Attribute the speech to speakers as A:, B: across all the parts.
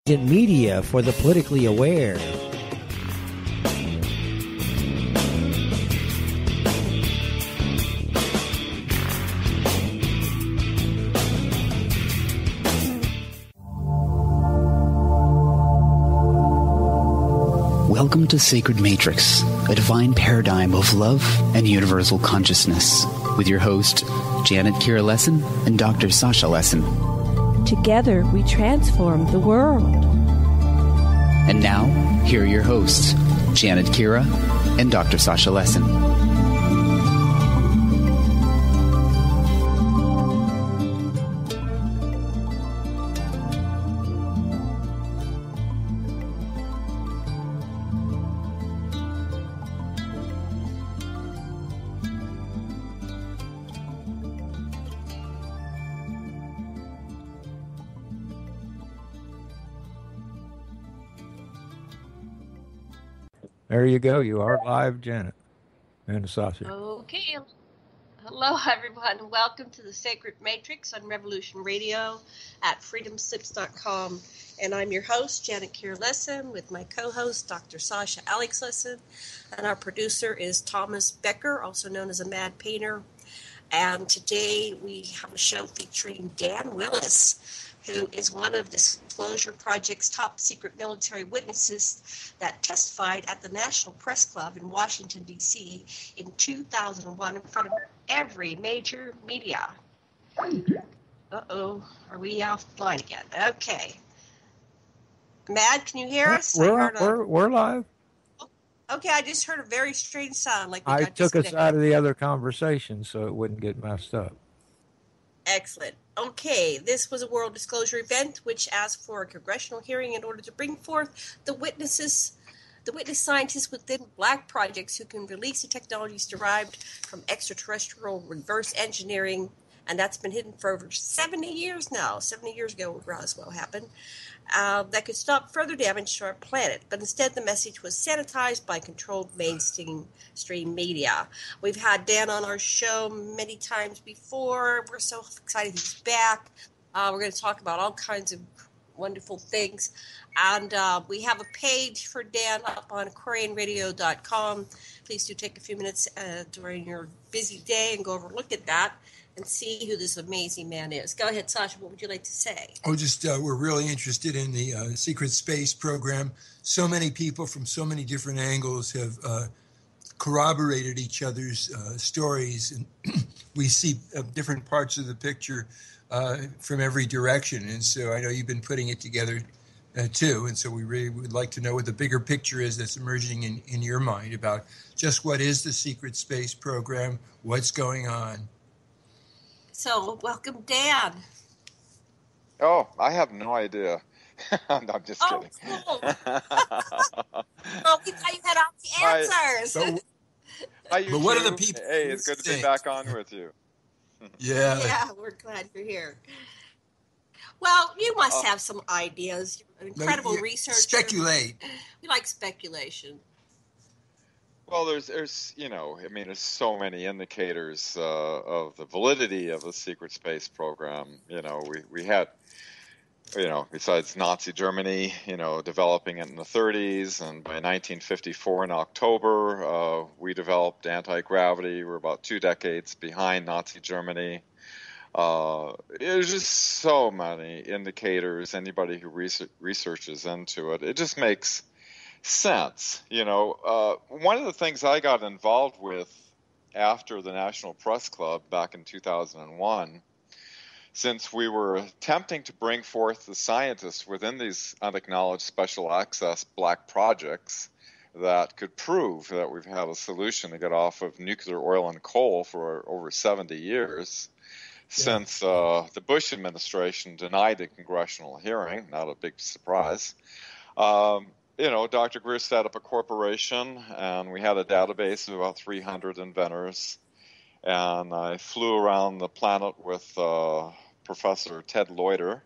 A: Media for the politically aware.
B: Welcome to Sacred Matrix, a divine paradigm of love and universal consciousness, with your host, Janet Kira Lessin and Dr. Sasha Lessin.
C: Together, we transform the world.
B: And now, here are your hosts, Janet Kira and Dr. Sasha Lessin.
D: There you go. You are live, Janet and Sasha.
E: Okay. Hello, everyone. Welcome to the Sacred Matrix on Revolution Radio at freedomslips.com. And I'm your host, Janet Kira Lessin, with my co-host, Dr. Sasha Alex Lessin. And our producer is Thomas Becker, also known as a Mad Painter. And today we have a show featuring Dan Willis, who is one of Disclosure Project's top secret military witnesses that testified at the National Press Club in Washington, D.C. in 2001 in front of every major media. Uh-oh, are we offline again? Okay. Mad, can you hear us?
D: We're live.
E: Okay, I just heard a very strange sound. Like
D: I took us out of the other conversation so it wouldn't get messed up.
E: Excellent. Okay, this was a world disclosure event which asked for a congressional hearing in order to bring forth the witness scientists within black projects who can release the technologies derived from extraterrestrial reverse engineering, and that's been hidden for over 70 years now. 70 years ago, Roswell happened. That could stop further damage to our planet. But instead, the message was sanitized by controlled mainstream media. We've had Dan on our show many times before. We're so excited he's back. We're going to talk about all kinds of wonderful things. And we have a page for Dan up on aquarianradio.com. Please do take a few minutes during your busy day and go over and look at that and see who this amazing man is. Go ahead, Sasha. What would you like to say?
F: We're really interested in the secret space program. So many people from so many different angles have corroborated each other's stories, and we see different parts of the picture from every direction. And so I know you've been putting it together too, and so we really would like to know what the bigger picture is that's emerging in your mind about just what is the secret space program, what's going on.
E: So, welcome, Dan.
G: Oh, I have no idea. No, I'm just kidding.
E: Cool. Well, we thought you had all the answers.
F: But what are the people?
G: Hey, it's good to be back on with you.
E: Yeah, we're glad you're here. Well, you must have some ideas. You're an incredible researcher.
F: Speculate.
E: We like speculation.
G: Well, there's there's so many indicators of the validity of the secret space program. We had, besides Nazi Germany, developing it in the 30s, and by 1954 in October, we developed anti-gravity. We're about 2 decades behind Nazi Germany. There's just so many indicators. Anybody who researches into it, it just makes sense. One of the things I got involved with after the National Press Club back in 2001, since we were attempting to bring forth the scientists within these unacknowledged special access black projects that could prove that we've had a solution to get off of nuclear oil and coal for over 70 years, since the Bush administration denied a congressional hearing, not a big surprise. Dr. Greer set up a corporation, and we had a database of about 300 inventors. And I flew around the planet with Professor Ted Loiter,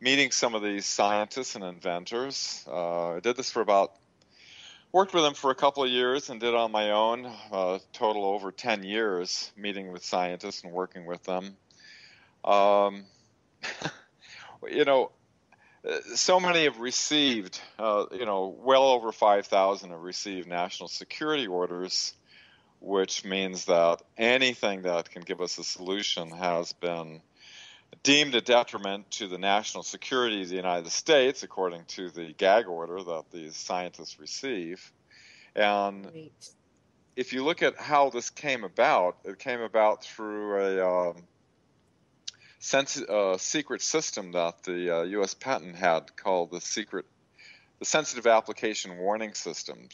G: meeting some of these scientists and inventors. I did this worked with them for a couple of years and did on my own, total over 10 years, meeting with scientists and working with them. so many have received, well over 5,000 have received national security orders, which means that anything that can give us a solution has been deemed a detriment to the national security of the United States, according to the gag order that these scientists receive. And if you look at how this came about, it came about through a secret system that the U.S. patent had called the Sensitive Application Warning System.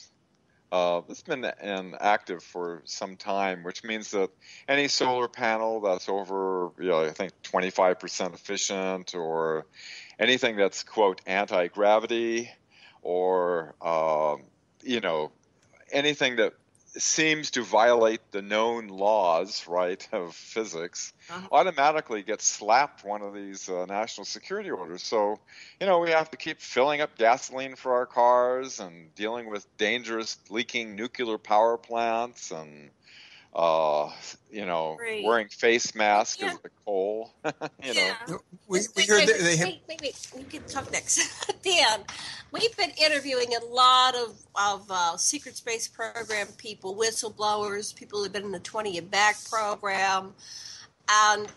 G: It's been active for some time, which means that any solar panel that's over, I think 25% efficient, or anything that's, quote, anti-gravity, or, anything that seems to violate the known laws, right, of physics, automatically gets slapped one of these national security orders. So, we have to keep filling up gasoline for our cars and dealing with dangerous leaking nuclear power plants and, wearing face masks because of the coal.
F: We heard that they have...
E: Wait. You can talk next. Dan, we've been interviewing a lot of secret space program people, whistleblowers, people who've been in the 20 and Back program. And,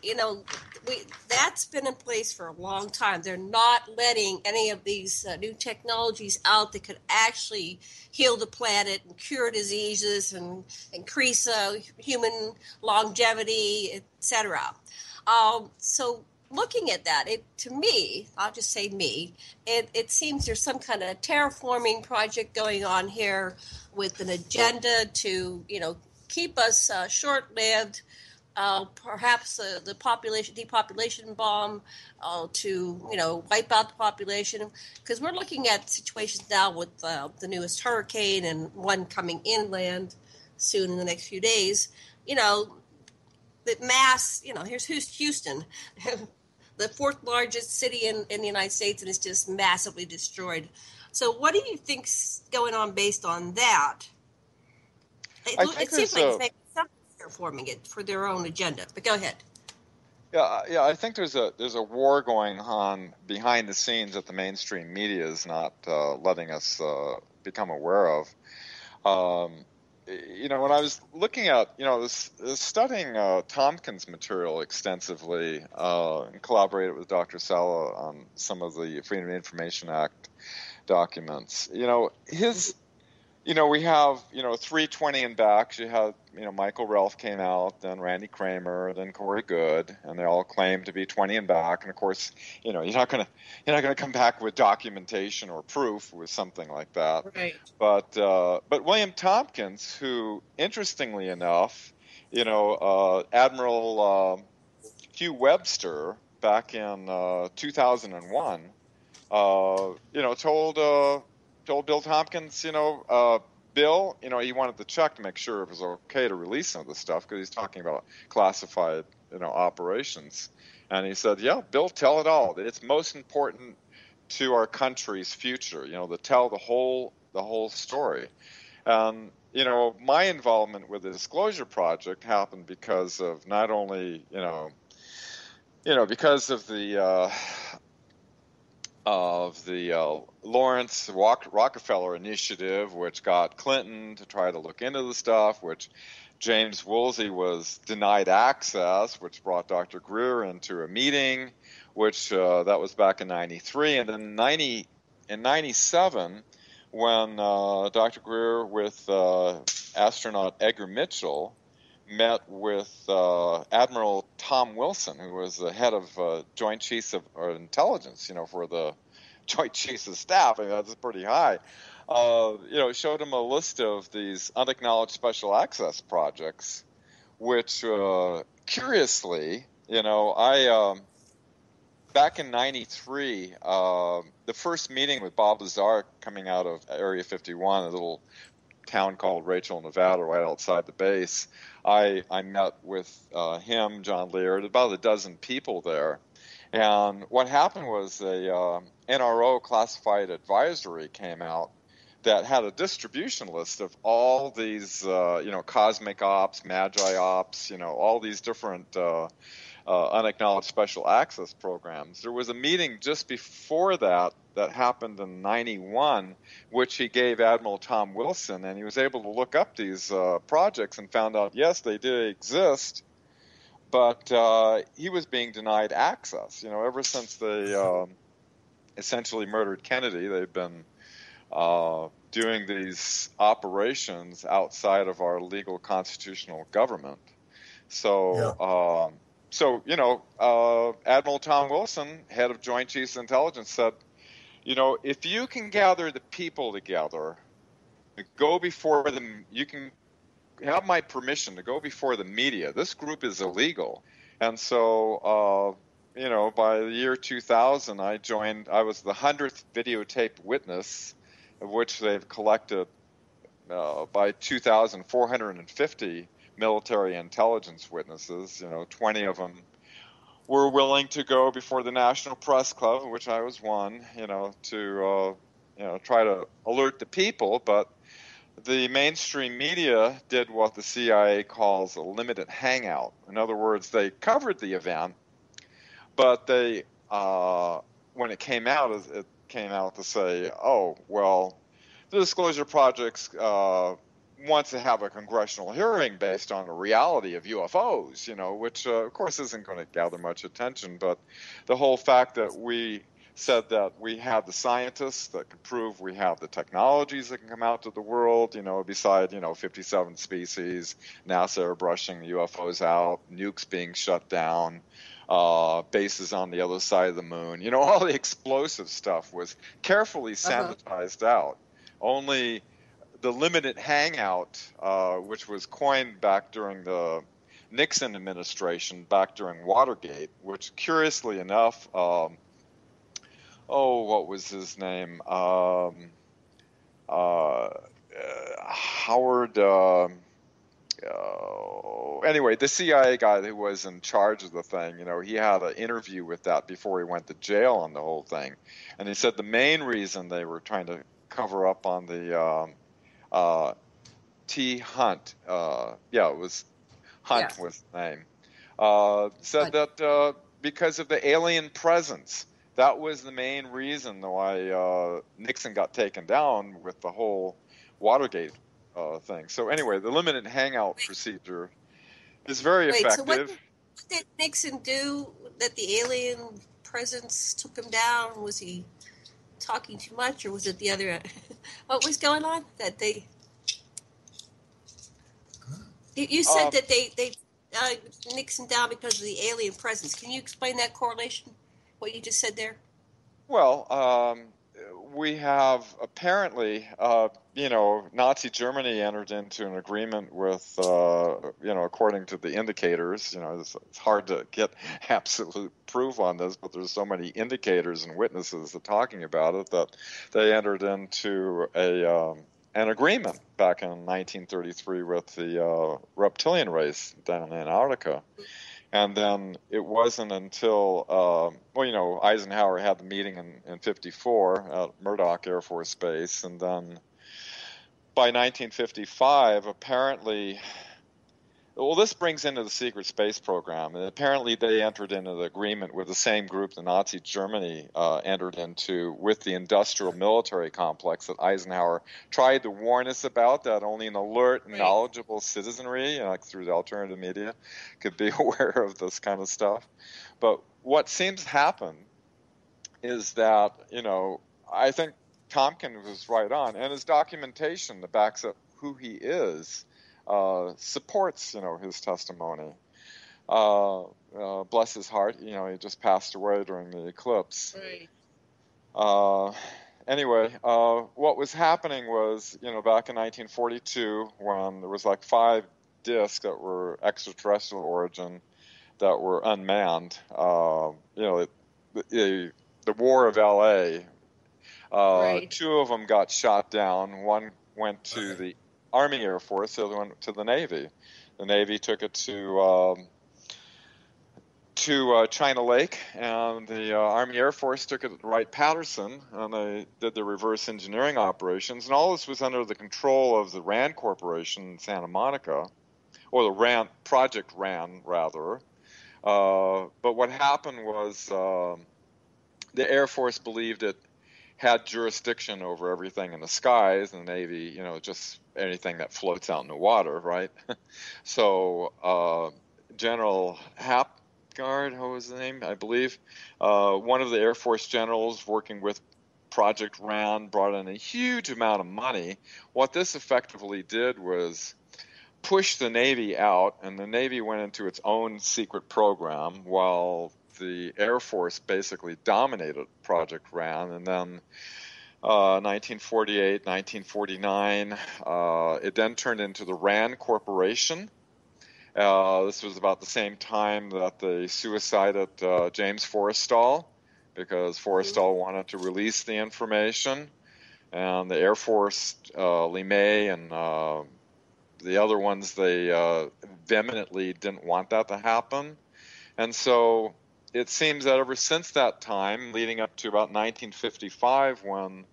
E: that's been in place for a long time. They're not letting any of these new technologies out that could actually heal the planet and cure diseases and increase human longevity, etc. So looking at that, to me, I'll just say me, it seems there's some kind of terraforming project going on here with an agenda to, keep us short-lived, perhaps the depopulation bomb to wipe out the population, because we're looking at situations now with the newest hurricane and one coming inland soon in the next few days. The mass. Here's Houston, the fourth largest city in the United States, and it's just massively destroyed. So, what do you think's going on based on that? It seems like maybe forming it for their own agenda, but go ahead.
G: Yeah. I think there's a war going on behind the scenes that the mainstream media is not letting us become aware of. When I was looking at, studying Tompkins' material extensively, and collaborated with Dr. Sala on some of the Freedom of Information Act documents. We have, 320 and Back. You had, Michael Ralph came out, then Randy Kramer, then Corey Good, and they all claim to be 20 and Back. And of course, you're not gonna come back with documentation or proof with something like that.
E: Right.
G: But William Tompkins, who, interestingly enough, Admiral Hugh Webster back in 2001, told Bill Tompkins, Bill, he wanted to check to make sure it was okay to release some of the stuff because he's talking about classified, operations. And he said, yeah, Bill, tell it all. It's most important to our country's future, to tell the whole story. And, my involvement with the Disclosure Project happened because of not only, because of the Lawrence Rockefeller initiative, which got Clinton to try to look into the stuff, which James Woolsey was denied access, which brought Dr. Greer into a meeting, which that was back in 93. And then in 97, when Dr. Greer with astronaut Edgar Mitchell met with Admiral Tom Wilson, who was the head of Joint Chiefs of Intelligence, for the Joint Chiefs of Staff. I mean, that's pretty high. Showed him a list of these unacknowledged special access projects, which, curiously, I back in 93, the first meeting with Bob Lazar coming out of Area 51, a little town called Rachel, Nevada, right outside the base, I met with him, John Leard, about a dozen people there. And what happened was a NRO classified advisory came out that had a distribution list of all these, cosmic ops, magi ops, all these different unacknowledged special access programs. There was a meeting just before that happened in '91, which he gave Admiral Tom Wilson, and he was able to look up these projects and found out, yes, they did exist, but he was being denied access. Ever since they essentially murdered Kennedy, they've been doing these operations outside of our legal constitutional government. So, Admiral Tom Wilson, head of Joint Chiefs of Intelligence, said, if you can gather the people together, go before them, you can have my permission to go before the media. This group is illegal. And so, by the year 2000, I was the 100th videotaped witness, of which they've collected by 2000, 450 military intelligence witnesses. 20 of them were willing to go before the National Press Club, which I was one, to try to alert the people. But the mainstream media did what the CIA calls a limited hangout. In other words, they covered the event, but they, when it came out to say, oh, well, the Disclosure Project's wants to have a congressional hearing based on the reality of UFOs, which of course isn't going to gather much attention. But the whole fact that we said that we have the scientists that can prove we have the technologies that can come out to the world, beside, 57 species, NASA airbrushing the UFOs out, nukes being shut down, bases on the other side of the moon, all the explosive stuff was carefully sanitized out. Only the limited hangout, which was coined back during the Nixon administration, back during Watergate, which curiously enough, what was his name? Howard, anyway, the CIA guy who was in charge of the thing, he had an interview with that before he went to jail on the whole thing. And he said the main reason they were trying to cover up on the T. Hunt, it was Hunt was the name, said that because of the alien presence, that was the main reason why Nixon got taken down with the whole Watergate thing. So anyway, the limited hangout procedure is very effective.
E: So what did Nixon do that the alien presence took him down? Was he talking too much, or was it the other? What was going on? That they? You said that they Nixon down because of the alien presence. Can you explain that correlation? What you just said there? Well,
G: we have apparently, Nazi Germany entered into an agreement with, according to the indicators, it's hard to get absolute proof on this, but there's so many indicators and witnesses that talking about it that they entered into an agreement back in 1933 with the reptilian race down in Antarctica. And then it wasn't until, Eisenhower had the meeting in 54 at Murdoch Air Force Base. And then by 1955, apparently, this brings into the secret space program. And apparently they entered into the agreement with the same group the Nazi Germany entered into with the industrial military complex that Eisenhower tried to warn us about, that only an alert, knowledgeable citizenry, through the alternative media, could be aware of this kind of stuff. But what seems to happen is that, I think Tompkins was right on, and his documentation that backs up who he is supports, his testimony. Bless his heart, he just passed away during the eclipse.
E: Right.
G: Anyway, what was happening was, back in 1942, when there was like 5 disks that were extraterrestrial origin that were unmanned, the War of L.A.,
E: right.
G: 2 of them got shot down. One went to the Army Air Force, the other one to the Navy. The Navy took it to China Lake, and the Army Air Force took it to Wright-Patterson, and they did the reverse engineering operations. And all this was under the control of the RAND Corporation in Santa Monica, or the Project RAND, rather, But what happened was the Air Force believed it had jurisdiction over everything in the skies, and the Navy, just anything that floats out in the water, right? So General Hapgard, what was the name, I believe, one of the Air Force generals working with Project RAND brought in a huge amount of money. What this effectively did was push the Navy out, and the Navy went into its own secret program while the Air Force basically dominated Project RAND. And then 1948, 1949, it then turned into the RAND Corporation. This was about the same time that they suicided James Forrestal, because Forrestal wanted to release the information, and the Air Force, Lee May and the other ones, they vehemently didn't want that to happen. And so it seems that ever since that time, leading up to about 1955, when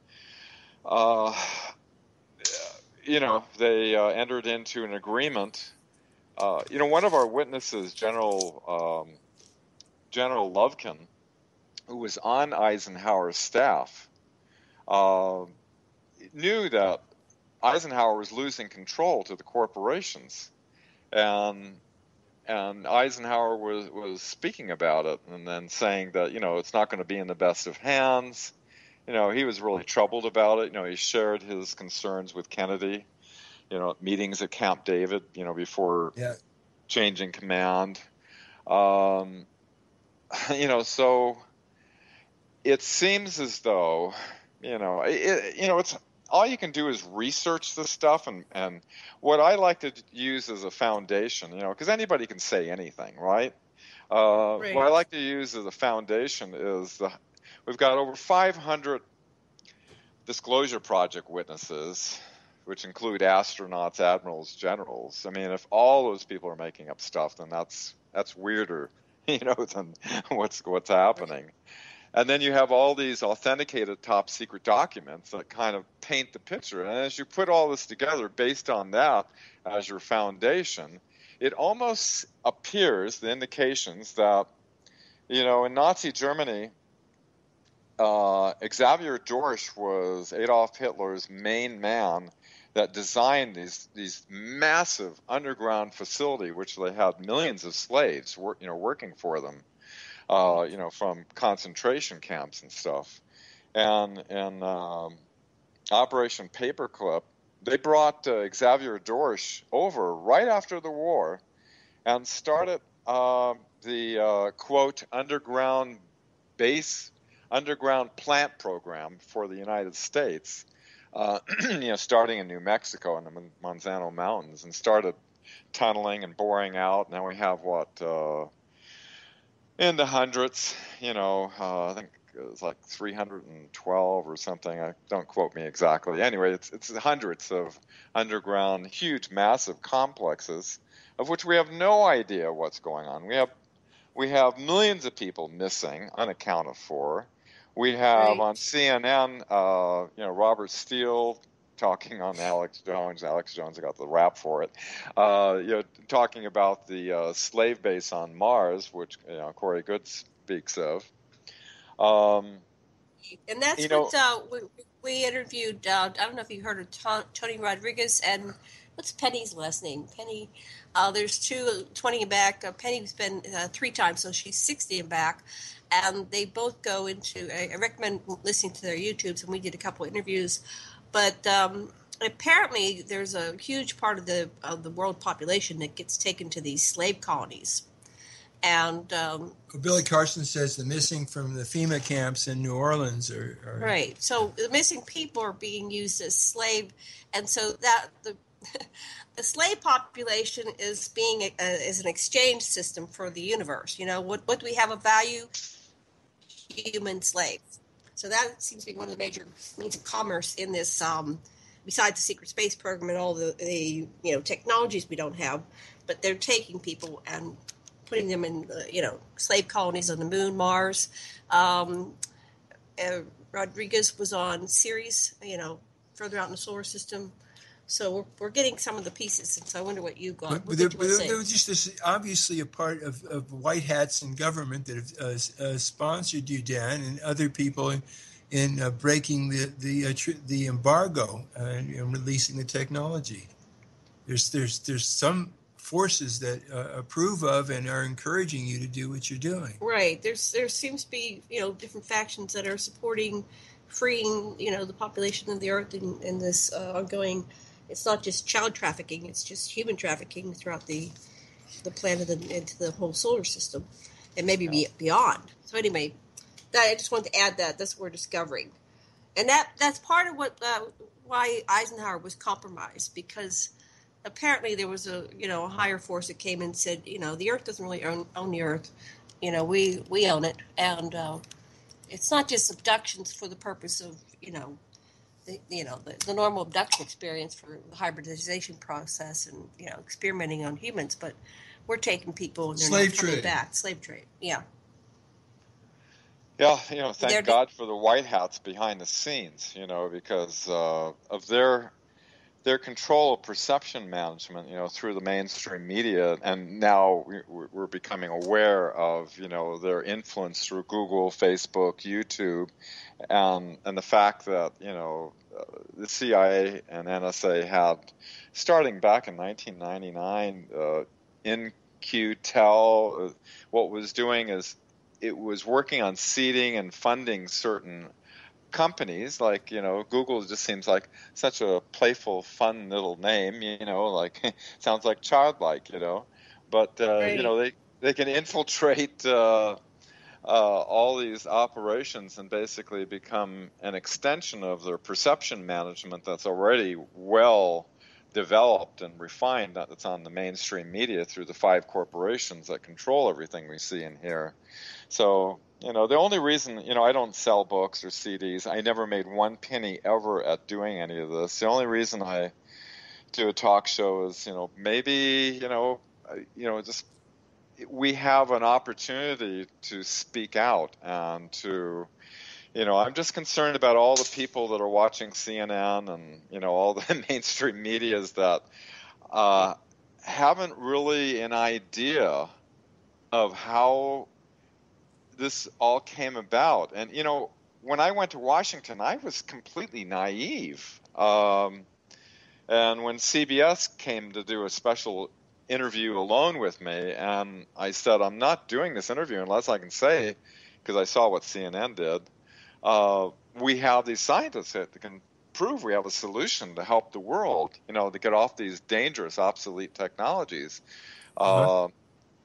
G: they entered into an agreement. One of our witnesses, General Lovkin, who was on Eisenhower's staff, knew that Eisenhower was losing control to the corporations, and Eisenhower was speaking about it, and then saying that it's not going to be in the best of hands. He was really troubled about it. He shared his concerns with Kennedy, meetings at Camp David, before changing command. So it seems as though, it's all you can do is research this stuff, and what I like to use as a foundation, because anybody can say anything, right? Right. What I like to use as a foundation is we've got over 500 Disclosure Project witnesses, which include astronauts, admirals, generals. I mean, if all those people are making up stuff, then that's weirder, than what's happening. And then you have all these authenticated top secret documents that kind of paint the picture. And as you put all this together based on that as your foundation, it almost appears, the indications that, in Nazi Germany, Xavier Dorsch was Adolf Hitler's main man that designed these massive underground facility, which they had millions of slaves working for them, from concentration camps and stuff. And Operation Paperclip, they brought Xavier Dorsch over right after the war and started the quote underground plant program for the United States, starting in New Mexico in the Manzano Mountains, and started tunneling and boring out. Now we have in the hundreds, I think it was like 312 or something. Don't quote me exactly. Anyway, it's hundreds of underground, huge, massive complexes of which we have no idea what's going on. We have millions of people missing, unaccounted for. We have on CNN, Robert Steele talking on Alex Jones. Alex Jones got the rap for it. Talking about the slave base on Mars, which Corey Good speaks of.
E: And that's what we interviewed. I don't know if you heard of Tony Rodriguez and what's Penny's last name? Penny. There's 20 and back. Penny's been 3 times, so she's 60 and back. And they both go into, I recommend listening to their YouTubes, and we did a couple of interviews. But apparently there's a huge part of the world population that gets taken to these slave colonies. And
F: Billy Carson says the missing from the FEMA camps in New Orleans are
E: right. So the missing people are being used as slave, and so that the slave population is being is an exchange system for the universe. What do we have of value? Human slaves. So that seems to be one of the major means of commerce in this. Besides the secret space program and all the technologies we don't have, but they're taking people and putting them in slave colonies on the moon, Mars. Rodriguez was on Ceres, further out in the solar system. So we're getting some of the pieces. And so I wonder what you got.
F: But there was just this, obviously a part of white hats in government that have sponsored you, Dan, and other people in breaking the embargo and releasing the technology. There's some forces that approve of and are encouraging you to do what you're doing.
E: Right. There seems to be different factions that are supporting freeing the population of the earth in this ongoing. It's not just child trafficking; it's just human trafficking throughout the planet and into the whole solar system, and maybe beyond. So anyway, I just wanted to add that's what we're discovering, and that's part of what why Eisenhower was compromised, because apparently there was a higher force that came and said the Earth doesn't really own the Earth, we own it, and it's not just abductions for the purpose of the normal abduction experience for the hybridization process and experimenting on humans, but we're taking people and they're not coming back. Slave trade, yeah.
G: Yeah, thank God for the white hats behind the scenes, because of their control of perception management, through the mainstream media, and now we're becoming aware of, their influence through Google, Facebook, YouTube, and the fact that, the CIA and NSA had, starting back in 1999, In-Q-Tel, what it was doing is it was working on seeding and funding certain companies, like Google just seems like such a playful, fun little name, like sounds like childlike, but
E: right.
G: they can infiltrate all these operations and basically become an extension of their perception management that's already well developed and refined, that's on the mainstream media through the 5 corporations that control everything we see and hear. So the only reason, I don't sell books or CDs. I never made one penny ever at doing any of this. The only reason I do a talk show is, maybe, just we have an opportunity to speak out and to, I'm just concerned about all the people that are watching CNN and, all the mainstream medias that haven't really an idea of how this all came about. And, when I went to Washington, I was completely naive. And when CBS came to do a special interview alone with me, and I said, I'm not doing this interview unless I can say, because I saw what CNN did, we have these scientists that can prove we have a solution to help the world, to get off these dangerous, obsolete technologies.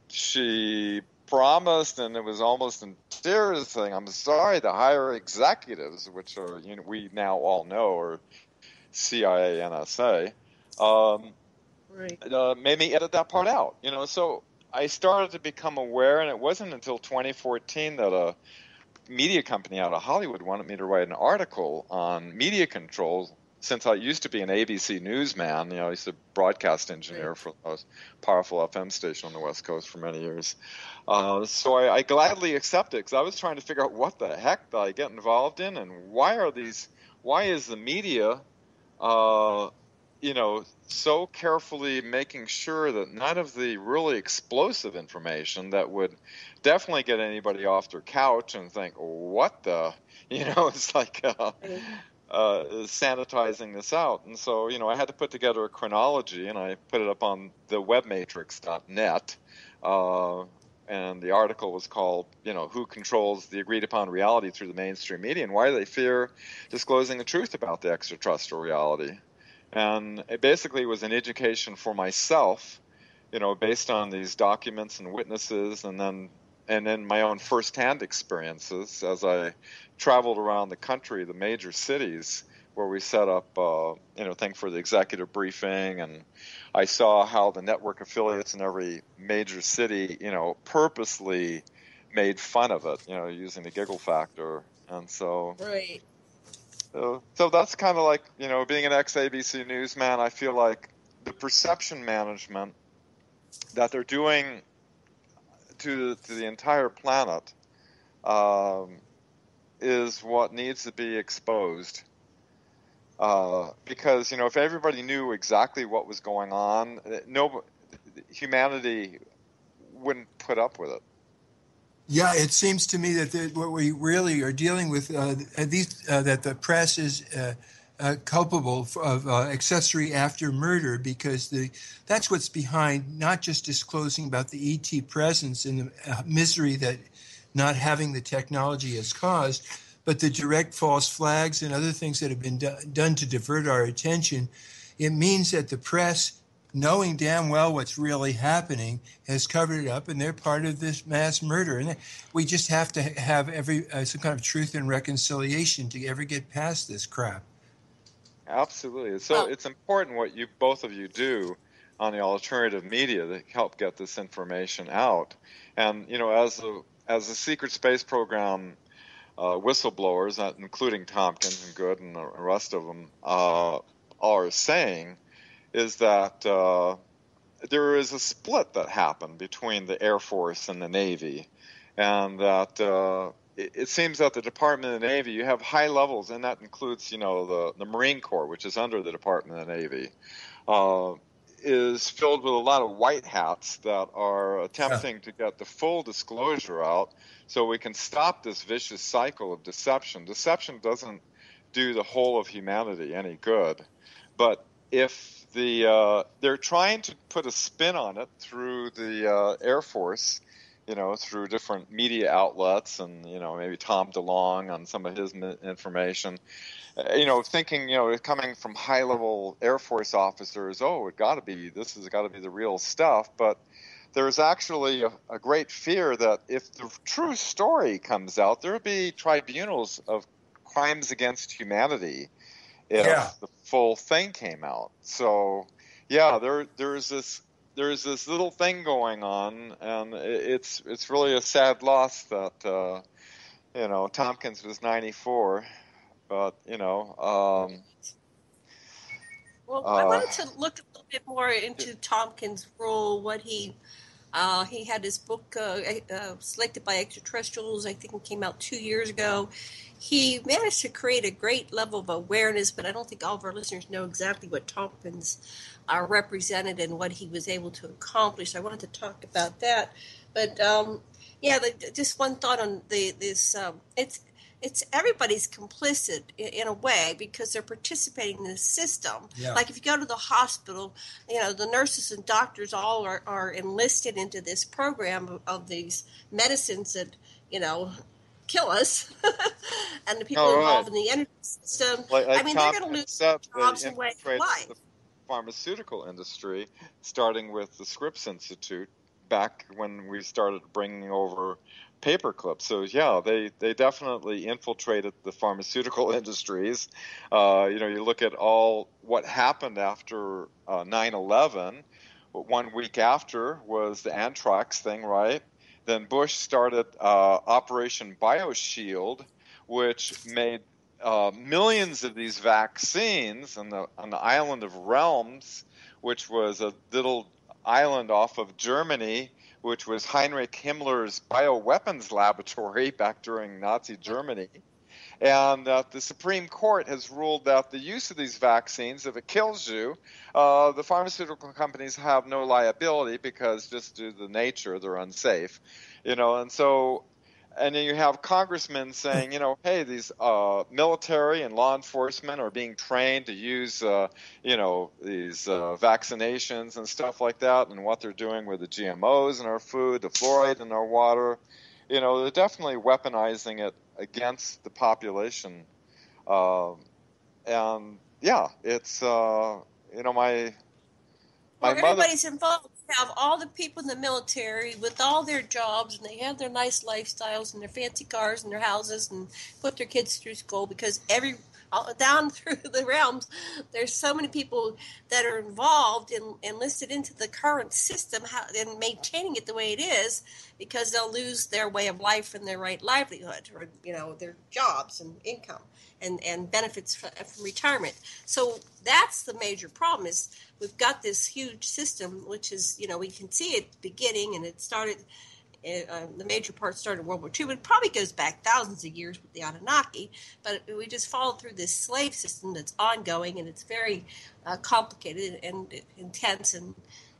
G: She promised, and it was almost in tears, saying, I'm sorry, the higher executives, which are, we now all know are CIA, NSA, made me edit that part out. So I started to become aware, and it wasn't until 2014 that a media company out of Hollywood wanted me to write an article on media control. Since I used to be an ABC newsman, I used to broadcast engineer for the most powerful FM station on the West Coast for many years. So I gladly accepted, because I was trying to figure out what the heck did I get involved in, and why is the media, so carefully making sure that none of the really explosive information that would definitely get anybody off their couch and think, what the, it's like, sanitizing this out. And so, I had to put together a chronology, and I put it up on the webmatrix.net. And the article was called, Who Controls the Agreed Upon Reality Through the Mainstream Media, and Why They Fear Disclosing the Truth About the Extraterrestrial Reality. And it basically was an education for myself, based on these documents and witnesses, and then my own firsthand experiences as I traveled around the country, the major cities where we set up, thing for the executive briefing, and I saw how the network affiliates in every major city, purposely made fun of it, using the giggle factor, and so.
E: Right.
G: So that's kind of like, being an ex-ABC newsman, I feel like the perception management that they're doing to the entire planet is what needs to be exposed. Because, if everybody knew exactly what was going on, humanity wouldn't put up with it.
F: Yeah, it seems to me that what we really are dealing with, that the press is culpable of accessory after murder, because that's what's behind not just disclosing about the ET presence and the misery that not having the technology has caused, but the direct false flags and other things that have been done to divert our attention. It means that the press, knowing damn well what's really happening, has covered it up, and they're part of this mass murder. And we just have to have some kind of truth and reconciliation to ever get past this crap.
G: Absolutely. So it's important what both of you do on the alternative media to help get this information out. And, as the secret space program whistleblowers, including Tompkins and Good and the rest of them, are saying, is that there is a split that happened between the Air Force and the Navy, and that it seems that the Department of the Navy, you have high levels, and that includes, the Marine Corps, which is under the Department of the Navy, is filled with a lot of white hats that are attempting to get the full disclosure out so we can stop this vicious cycle of deception. Deception doesn't do the whole of humanity any good, but if they're trying to put a spin on it through the Air Force, through different media outlets and, maybe Tom DeLonge on some of his information, thinking, coming from high-level Air Force officers, this has got to be the real stuff. But there's actually a great fear that if the true story comes out, there'll be tribunals of crimes against humanity if the full thing came out. So, there's this little thing going on, and it's really a sad loss that Tompkins was 94, but
E: Well, I wanted to look a little bit more into Tompkins' role. What he had his book selected by extraterrestrials. I think it came out 2 years ago. He managed to create a great level of awareness, but I don't think all of our listeners know exactly what Tompkins represented and what he was able to accomplish. I wanted to talk about that. But, just one thought on this. It's everybody's complicit in a way because they're participating in the system. Yeah. Like if you go to the hospital, the nurses and doctors all are enlisted into this program of these medicines that, kill us, and the people involved in the energy system.
G: They're going
E: to lose jobs and way of life.
G: The pharmaceutical industry, starting with the Scripps Institute, back when we started bringing over paper clips. So they definitely infiltrated the pharmaceutical industries. You look at all what happened after 9/11. 1 week after was the anthrax thing, right? Then Bush started Operation BioShield, which made millions of these vaccines on the island of Realms, which was a little island off of Germany, which was Heinrich Himmler's bioweapons laboratory back during Nazi Germany. And the Supreme Court has ruled that the use of these vaccines, if it kills you, the pharmaceutical companies have no liability because just due to the nature, they're unsafe. And so, and then you have congressmen saying, hey, these military and law enforcement are being trained to use, these vaccinations and stuff like that, and what they're doing with the GMOs in our food, the fluoride in our water. They're definitely weaponizing it against the population. It's,
E: everybody's involved. We have all the people in the military with all their jobs, and they have their nice lifestyles and their fancy cars and their houses and put their kids through school because down through the realms, there's so many people that are involved and enlisted into the current system and maintaining it the way it is because they'll lose their way of life and their right livelihood or, their jobs and income and benefits from retirement. So that's the major problem is we've got this huge system, which is, we can see it beginning and it started The major part started in World War II, but it probably goes back thousands of years with the Anunnaki. But we just followed through this slave system that's ongoing, and it's very complicated and intense, and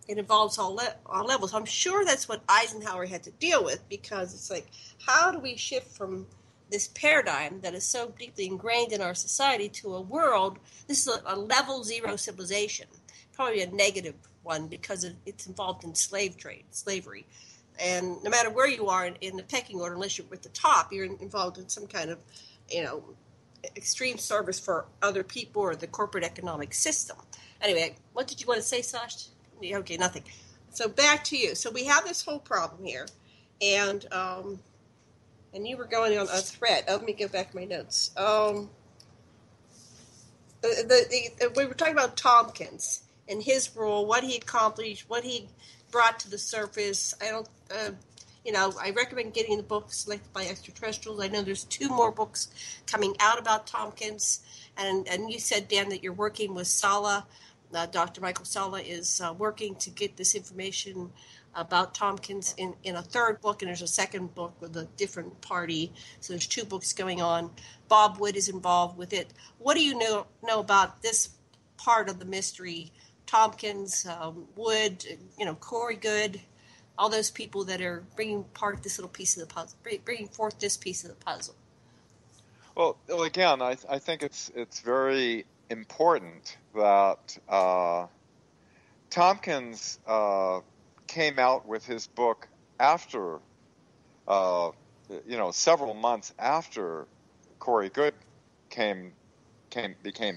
E: it involves all levels. I'm sure that's what Eisenhower had to deal with, because it's like, how do we shift from this paradigm that is so deeply ingrained in our society to a world? This is a level zero civilization, probably a negative one, because it's involved in slavery. And no matter where you are in the pecking order, unless you're at the top, you're involved in some kind of, extreme service for other people or the corporate economic system. Anyway, what did you want to say, Sash? Okay, nothing. So back to you. So we have this whole problem here, and you were going on a thread. Let me go back to my notes. We were talking about Tompkins and his role, what he accomplished, what he brought to the surface. I recommend getting the book Selected by Extraterrestrials. I know there's 2 more books coming out about Tompkins, and you said, Dan, that you're working with Sala. Dr. Michael Sala is working to get this information about Tompkins in a 3rd book, and there's a 2nd book with a different party. So there's 2 books going on. Bob Wood is involved with it. What do you know about this part of the mystery? Tompkins, Wood, Corey Good, all those people that are bringing part of this little piece of the puzzle, bringing forth this piece of the puzzle.
G: Well, again, I think it's very important that Tompkins came out with his book after, several months after Corey Good became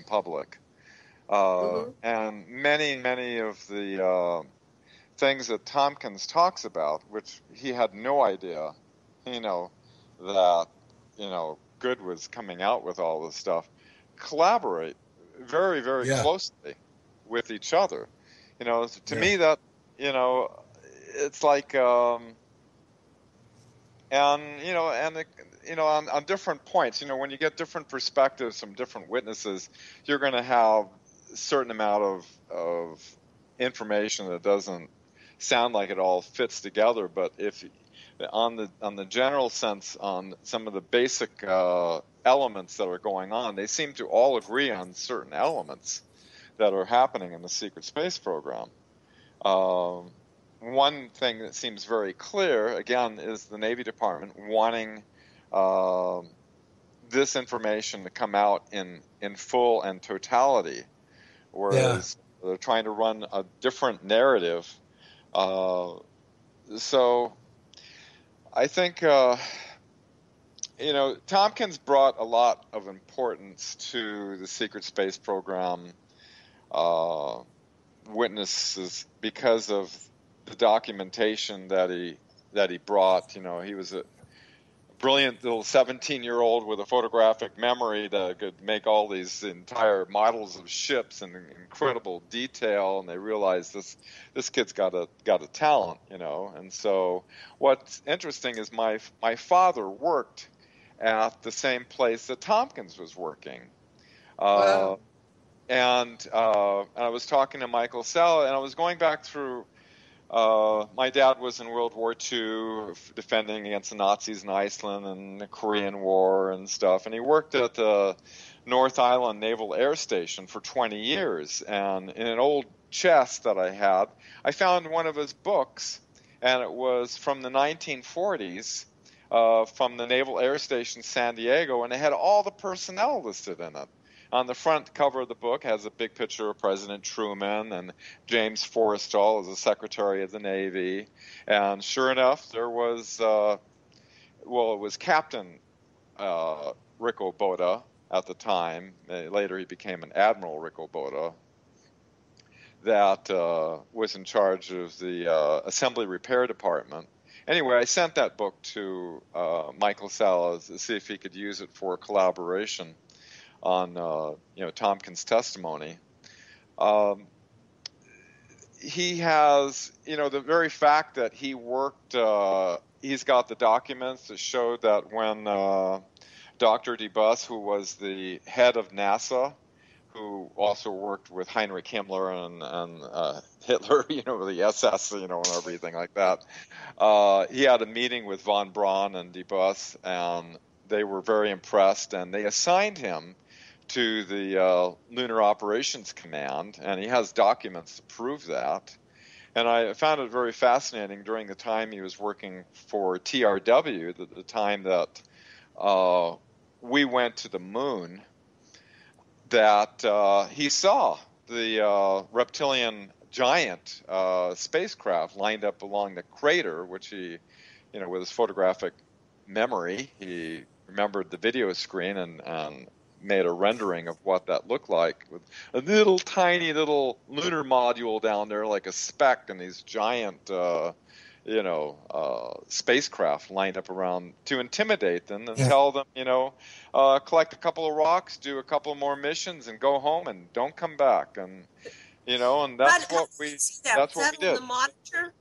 G: public. And many of the things that Tompkins talks about, which he had no idea, that, Good was coming out with all this stuff, collaborate very, very closely with each other. To me that, it's like, on different points, when you get different perspectives from different witnesses, you're going to have a certain amount of information that doesn't sound like it all fits together. But if on the general sense, on some of the basic elements that are going on, they seem to all agree on certain elements that are happening in the secret space program. One thing that seems very clear, again, is the Navy Department wanting this information to come out in full and totality, whereas they're trying to run a different narrative. So I think, Tompkins brought a lot of importance to the secret space program witnesses because of the documentation that he brought. He was a brilliant little 17-year-old with a photographic memory that could make all these entire models of ships in incredible detail, and they realized this kid's got a talent, And so what's interesting is my father worked at the same place that Tompkins was working. Wow. And I was talking to Michael Sala, and I was going back through. My dad was in World War II, defending against the Nazis in Iceland and the Korean War and stuff. And he worked at the North Island Naval Air Station for 20 years. And in an old chest that I had, I found one of his books, and it was from the 1940s, from the Naval Air Station San Diego, and it had all the personnel listed in it. On the front cover of the book has a big picture of President Truman and James Forrestal as the Secretary of the Navy. And sure enough, there was, it was Captain Rick Obota at the time. Later he became an Admiral Rick Obota, that was in charge of the Assembly Repair Department. Anyway, I sent that book to Michael Sala to see if he could use it for collaboration on Tompkins' testimony. He has, the very fact that he worked, he's got the documents that showed that when Dr. DeBus, who was the head of NASA, who also worked with Heinrich Himmler and Hitler, the SS, and everything like that. He had a meeting with von Braun and de Buss, and they were very impressed, and they assigned him to the Lunar Operations Command, and he has documents to prove that. And I found it very fascinating during the time he was working for TRW, the time that we went to the moon, that he saw the reptilian giant spacecraft lined up along the crater, which he, with his photographic memory, he remembered the video screen and made a rendering of what that looked like, with a little tiny little lunar module down there like a speck, and these giant spacecraft lined up around to intimidate them and tell them, collect a couple of rocks, do a couple more missions, and go home and don't come back. And and that's what we did.
E: The monitor?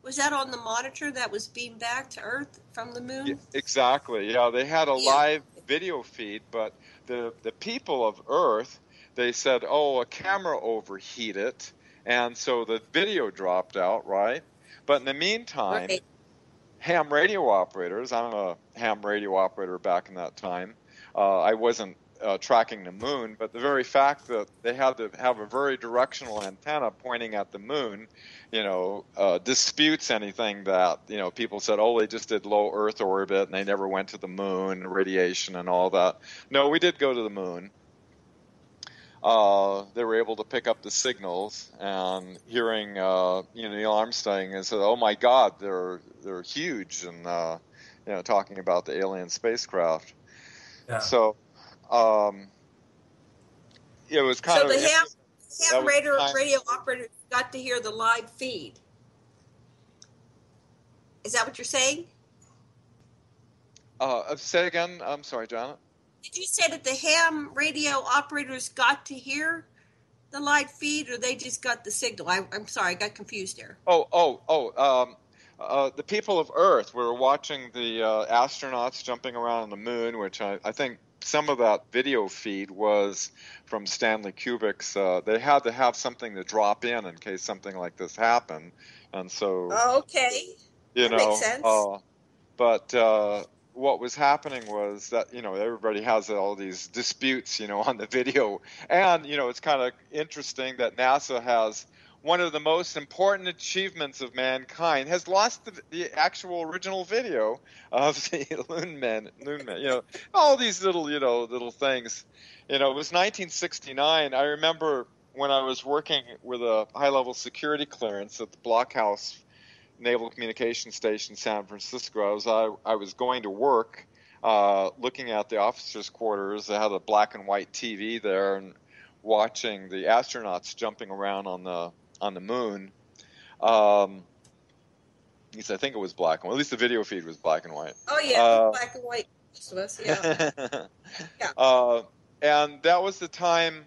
E: Was that on the monitor that was beamed back to Earth from the moon?
G: Yeah, exactly. Yeah, they had a live video feed, but the people of Earth, they said, a camera overheated, and so the video dropped out, right? But in the meantime, ham radio operators, I'm a ham radio operator back in that time, I wasn't tracking the moon, but the very fact that they had to have a very directional antenna pointing at the moon, disputes anything that, people said, they just did low Earth orbit and they never went to the moon, radiation and all that. No, we did go to the moon. They were able to pick up the signals, and hearing Neil Armstrong and said, "Oh my God, they're huge," and talking about the alien spacecraft. Yeah. So it was kind of.
E: So the ham radio operator got to hear the live feed. Is that what you're saying?
G: Say again. I'm sorry, Janet.
E: Did you say that the ham radio operators got to hear the live feed, or they just got the signal? I'm sorry, I got confused there.
G: The people of Earth were watching the astronauts jumping around on the moon, which I think some of that video feed was from Stanley Kubrick's. They had to have something to drop in case something like this happened, and so.
E: Okay. That makes sense.
G: But what was happening was that, everybody has all these disputes, on the video. And, it's kind of interesting that NASA has one of the most important achievements of mankind, has lost the actual original video of the moon men, all these little things. It was 1969. I remember when I was working with a high-level security clearance at the Blockhouse Naval Communication Station, San Francisco. I was going to work, looking at the officers' quarters. They had a black and white TV there, and watching the astronauts jumping around on the moon. At least I think it was black and white. At least the video feed was black and white.
E: Oh yeah, black and white. Most of us, yeah.
G: Yeah. And that was the time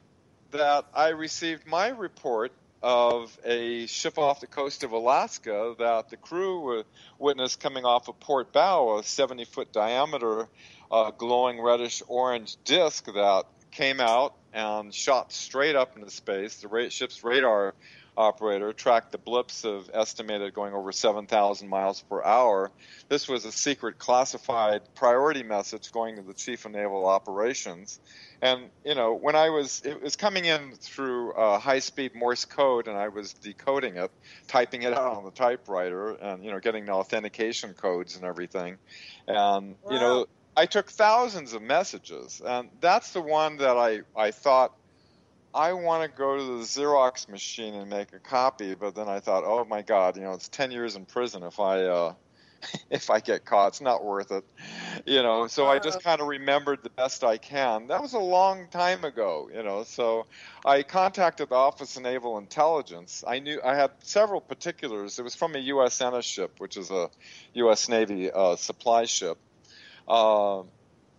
G: that I received my report of a ship off the coast of Alaska that the crew witnessed coming off of Port Bow, a 70-foot diameter glowing reddish-orange disk that came out and shot straight up into space. The ship's radar operator tracked the blips of estimated going over 7,000 miles per hour. This was a secret classified priority message going to the Chief of Naval Operations. And, when it was coming in through high-speed Morse code, and I was decoding it, typing it out on the typewriter, and, getting the authentication codes and everything. And,
E: wow.
G: I took thousands of messages, and that's the one that I thought, I want to go to the Xerox machine and make a copy, but then I thought, oh my God, it's 10 years in prison if I get caught. It's not worth it, So I just kind of remembered the best I can. That was a long time ago, So I contacted the Office of Naval Intelligence. I had several particulars. It was from a USNS ship, which is a U.S. Navy supply ship.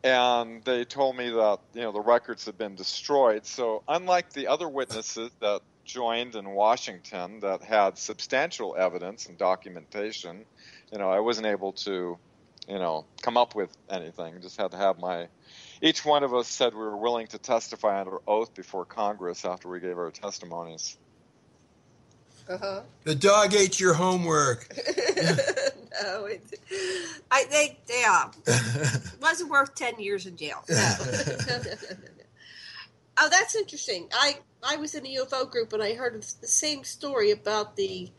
G: And they told me that, the records had been destroyed. So unlike the other witnesses that joined in Washington that had substantial evidence and documentation, I wasn't able to, come up with anything. Just had to have my each one of us said we were willing to testify under oath before Congress after we gave our testimonies.
E: Uh-huh.
F: The dog ate your homework.
E: No, it wasn't worth 10 years in jail. No. No. Oh, that's interesting. I was in a UFO group and I heard the same story about a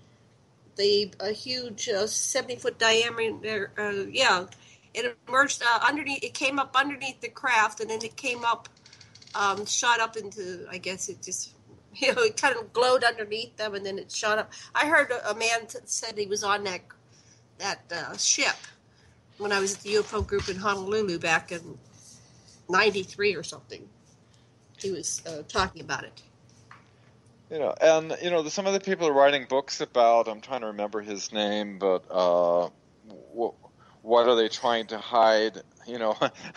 E: huge 70-foot diameter. It emerged underneath. It came up underneath the craft, and then it came up, shot up into. I guess it just, it kind of glowed underneath them, and then it shot up. I heard a man said he was on that ship when I was at the UFO group in Honolulu back in '93 or something. He was talking about it.
G: Some of the people are writing books about. I'm trying to remember his name, but what are they trying to hide?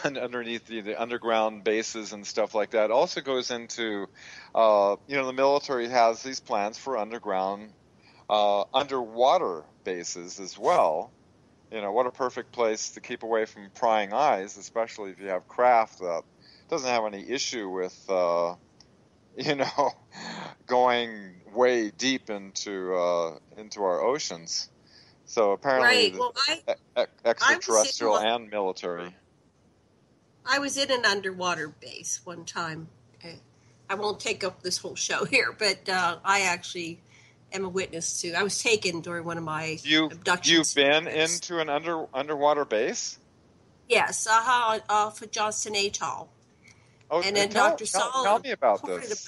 G: Underneath the underground bases and stuff like that. Also goes into, the military has these plans for underground, underwater bases as well. What a perfect place to keep away from prying eyes, especially if you have craft that doesn't have any issue with, going way deep into our oceans. So apparently, extraterrestrial and military.
E: I was in an underwater base one time. I won't take up this whole show here, but I actually am a witness to. I was taken during one of my abductions.
G: You've been into an underwater base?
E: Yes, off of Johnston Atoll.
G: Oh,
E: and then
G: tell me about this.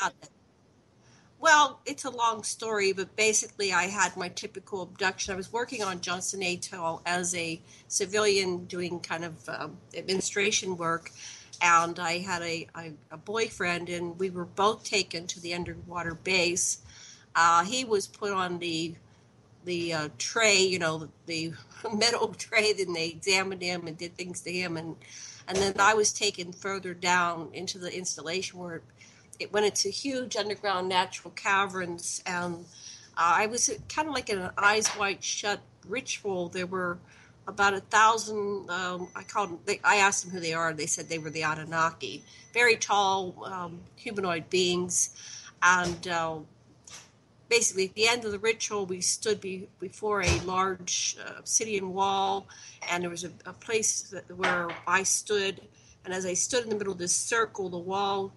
E: Well, it's a long story, but basically I had my typical abduction. I was working on Johnston Atoll as a civilian doing kind of administration work, and I had a boyfriend, and we were both taken to the underwater base. He was put on the tray, the metal tray, then they examined him and did things to him, and then I was taken further down into the installation where it went into huge underground natural caverns, and I was kind of like in an eyes wide shut ritual. There were about 1,000. I asked them who they are. They said they were the Anunnaki, very tall humanoid beings, and basically at the end of the ritual, we stood before a large obsidian wall, and there was a place where I stood, and as I stood in the middle of this circle, the wall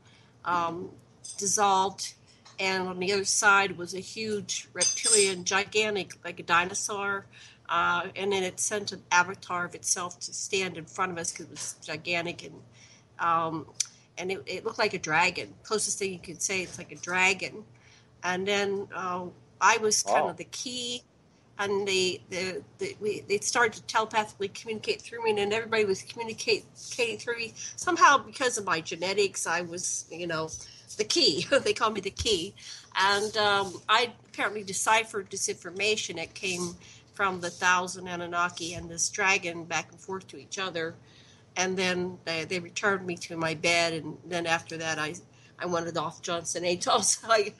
E: dissolved, and on the other side was a huge reptilian, gigantic, like a dinosaur, and then it sent an avatar of itself to stand in front of us because it was gigantic, and it looked like a dragon. Closest thing you could say, it's like a dragon. And then I was kind of the key, and they started to telepathically communicate through me, and then everybody was communicating through me. Somehow, because of my genetics, I was, the key. They call me the key. And I apparently deciphered this information. It came from the 1,000 Anunnaki and this dragon back and forth to each other. And then they returned me to my bed, and then after that, I wanted off Johnston Atoll, so I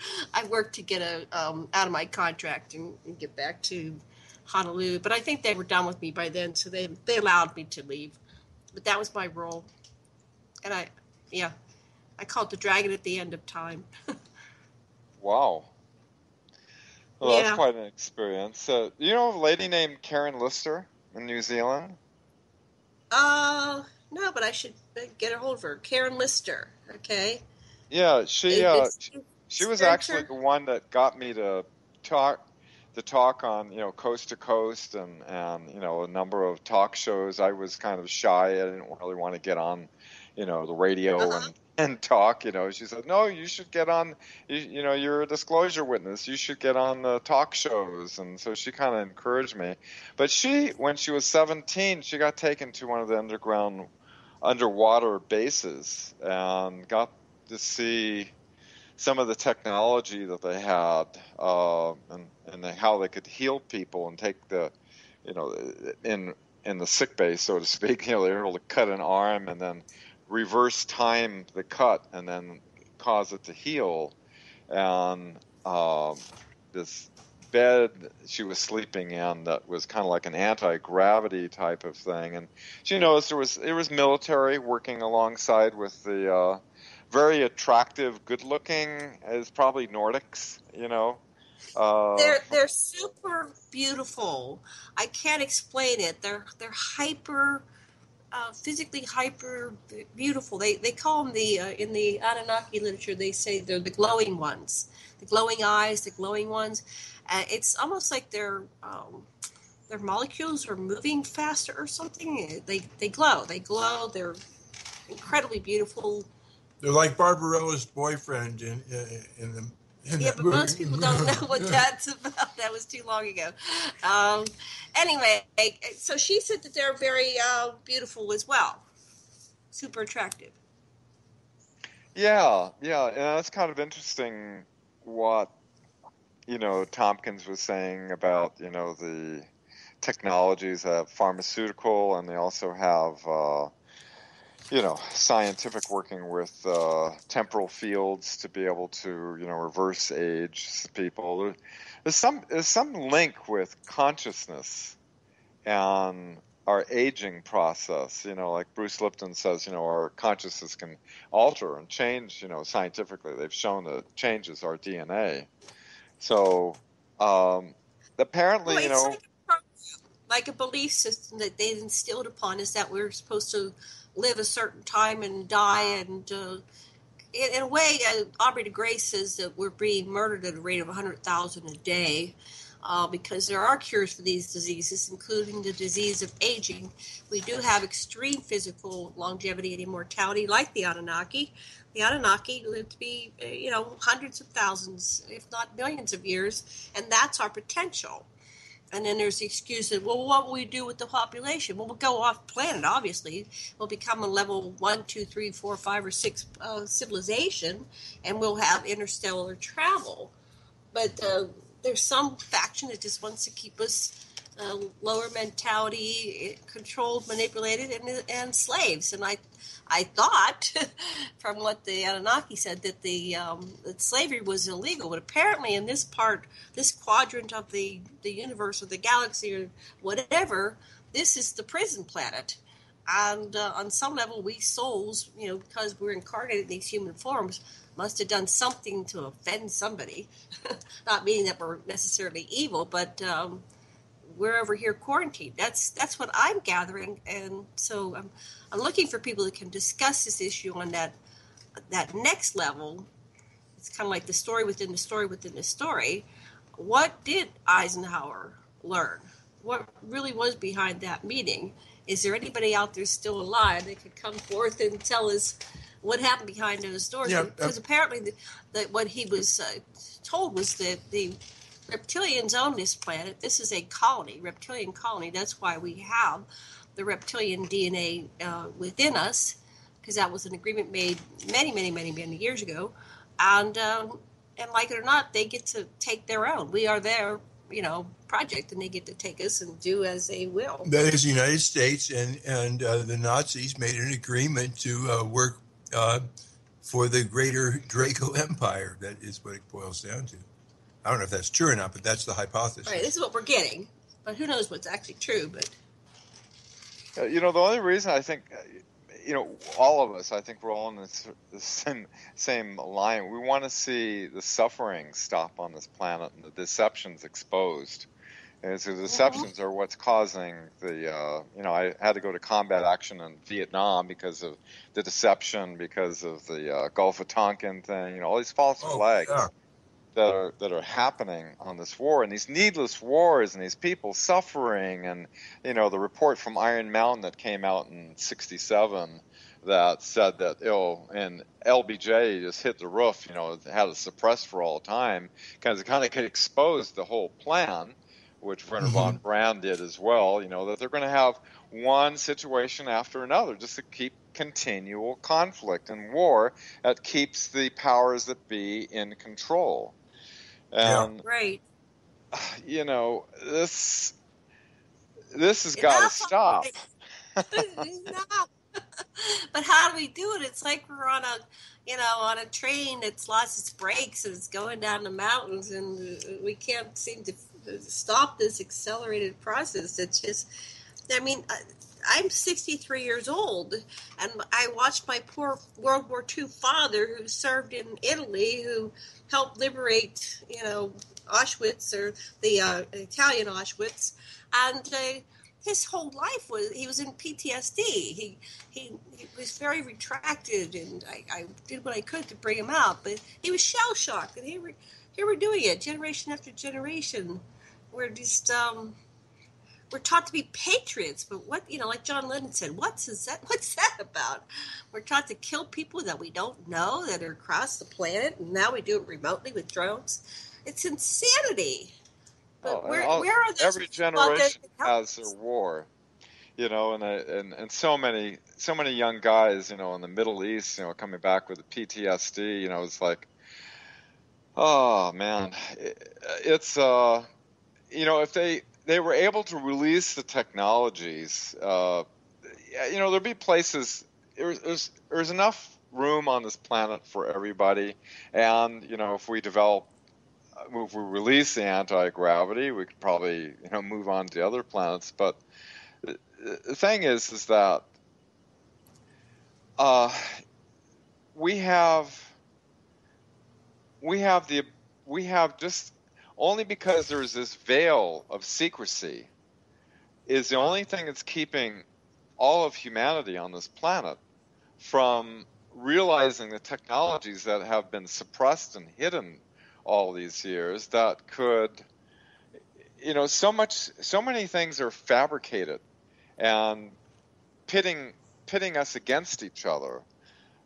E: worked to get out of my contract and get back to Honolulu. But I think they were done with me by then, so they allowed me to leave. But that was my role. And I called the dragon at the end of time.
G: Wow. Well, that's quite an experience. Do you know a lady named Karen Lister in New Zealand?
E: No, but I should get a hold of her. Karen Lister, okay.
G: Yeah, she was actually the one that got me to talk on Coast to Coast and a number of talk shows. I was kind of shy. I didn't really want to get on the radio and talk. She said, no, you should get on. You're a disclosure witness. You should get on the talk shows. And so she kind of encouraged me. But when she was 17, she got taken to one of the underwater bases and got to see some of the technology that they had, and how they could heal people and take in the sick bay, so to speak. They were able to cut an arm and then reverse time the cut and then cause it to heal. And this bed she was sleeping in that was kind of like an anti-gravity type of thing, and she noticed there was military working alongside with the very attractive, good-looking, as probably Nordics,
E: They're super beautiful. I can't explain it. They're hyper, physically hyper beautiful. They call them in the Anunnaki literature. They say they're the glowing ones, the glowing eyes, the glowing ones. It's almost like their molecules are moving faster or something. They glow. They glow. They're incredibly beautiful.
F: They're like Barbarella's boyfriend in the.
E: But most people don't know what that's about. That was too long ago. Anyway, so she said that they're very beautiful as well. Super attractive.
G: Yeah, and that's kind of interesting what, Tompkins was saying about, the technologies that pharmaceutical, and they also have, scientific working with temporal fields to be able to, reverse age people. There's some link with consciousness and our aging process. Like Bruce Lipton says, our consciousness can alter and change. Scientifically, they've shown that it changes our DNA. So apparently,
E: well, it's like a belief system that they instilled upon us that we're supposed to live a certain time and die, and in a way, Aubrey de Grey says that we're being murdered at a rate of 100,000 a day because there are cures for these diseases, including the disease of aging. We do have extreme physical longevity and immortality, like the Anunnaki. The Anunnaki lived to be, hundreds of thousands, if not millions of years, and that's our potential. And then there's the excuse that, well, what will we do with the population? Well, we'll go off planet, obviously. We'll become a level 1, 2, 3, 4, 5, or 6 civilization, and we'll have interstellar travel. But there's some faction that just wants to keep us lower mentality, controlled, manipulated, and slaves. And I thought, from what the Anunnaki said, that that slavery was illegal. But apparently in this quadrant of the universe or the galaxy or whatever, this is the prison planet. And on some level, we souls, because we're incarnated in these human forms, must have done something to offend somebody. Not meaning that we're necessarily evil, but we're over here quarantined. That's what I'm gathering, and so I'm looking for people that can discuss this issue on that next level. It's kind of like the story within the story within the story. What did Eisenhower learn? What really was behind that meeting? Is there anybody out there still alive that could come forth and tell us what happened behind those doors? Yeah, because apparently what he was told was that the reptilians own this planet. This is a colony, reptilian colony. That's why we have the reptilian DNA within us, because that was an agreement made many, many, many, many years ago. And like it or not, they get to take their own. We are their, project, and they get to take us and do as they will.
F: That is the United States, and the Nazis made an agreement to work for the greater Draco Empire. That is what it boils down to. I don't know if that's true or not, but that's the hypothesis.
E: All right, this is what we're getting, but who knows what's actually true. But
G: the only reason I think, all of us, I think we're all in the same line. We want to see the suffering stop on this planet and the deceptions exposed. And so the deceptions are what's causing the, I had to go to combat action in Vietnam because of the deception, because of the Gulf of Tonkin thing, all these false flags. Yeah. That are happening on this war, and these needless wars, and these people suffering, and the report from Iron Mountain that came out in '67 that said that and LBJ just hit the roof, had it suppressed for all time, because it kind of exposed the whole plan, which Werner von Braun did as well. That they're going to have one situation after another, just to keep continual conflict and war that keeps the powers that be in control. And,
E: right.
G: This has got to stop.
E: But how do we do it? It's like we're on on a train that's lost its brakes and it's going down the mountains, and we can't seem to stop this accelerated process. It's just, I'm 63 years old, and I watched my poor World War II father, who served in Italy, who helped liberate, Auschwitz, or the Italian Auschwitz, and his whole life he was in PTSD. He was very retracted, and I did what I could to bring him out, but he was shell shocked, and here we're doing it generation after generation. We're just we're taught to be patriots, but what, like John Lennon said, what's that about? We're taught to kill people that we don't know, that are across the planet, and now we do it remotely with drones. It's insanity. But where are those?
G: Every generation has their war, and so many young guys, in the Middle East, coming back with the PTSD, it's like, oh man, it's if they were able to release the technologies, there'd be places. There's enough room on this planet for everybody, and if we release the anti-gravity, we could probably move on to other planets. But the thing is that we have just, only because there's this veil of secrecy is the only thing that's keeping all of humanity on this planet from realizing the technologies that have been suppressed and hidden all these years, that could, so many things are fabricated and pitting us against each other,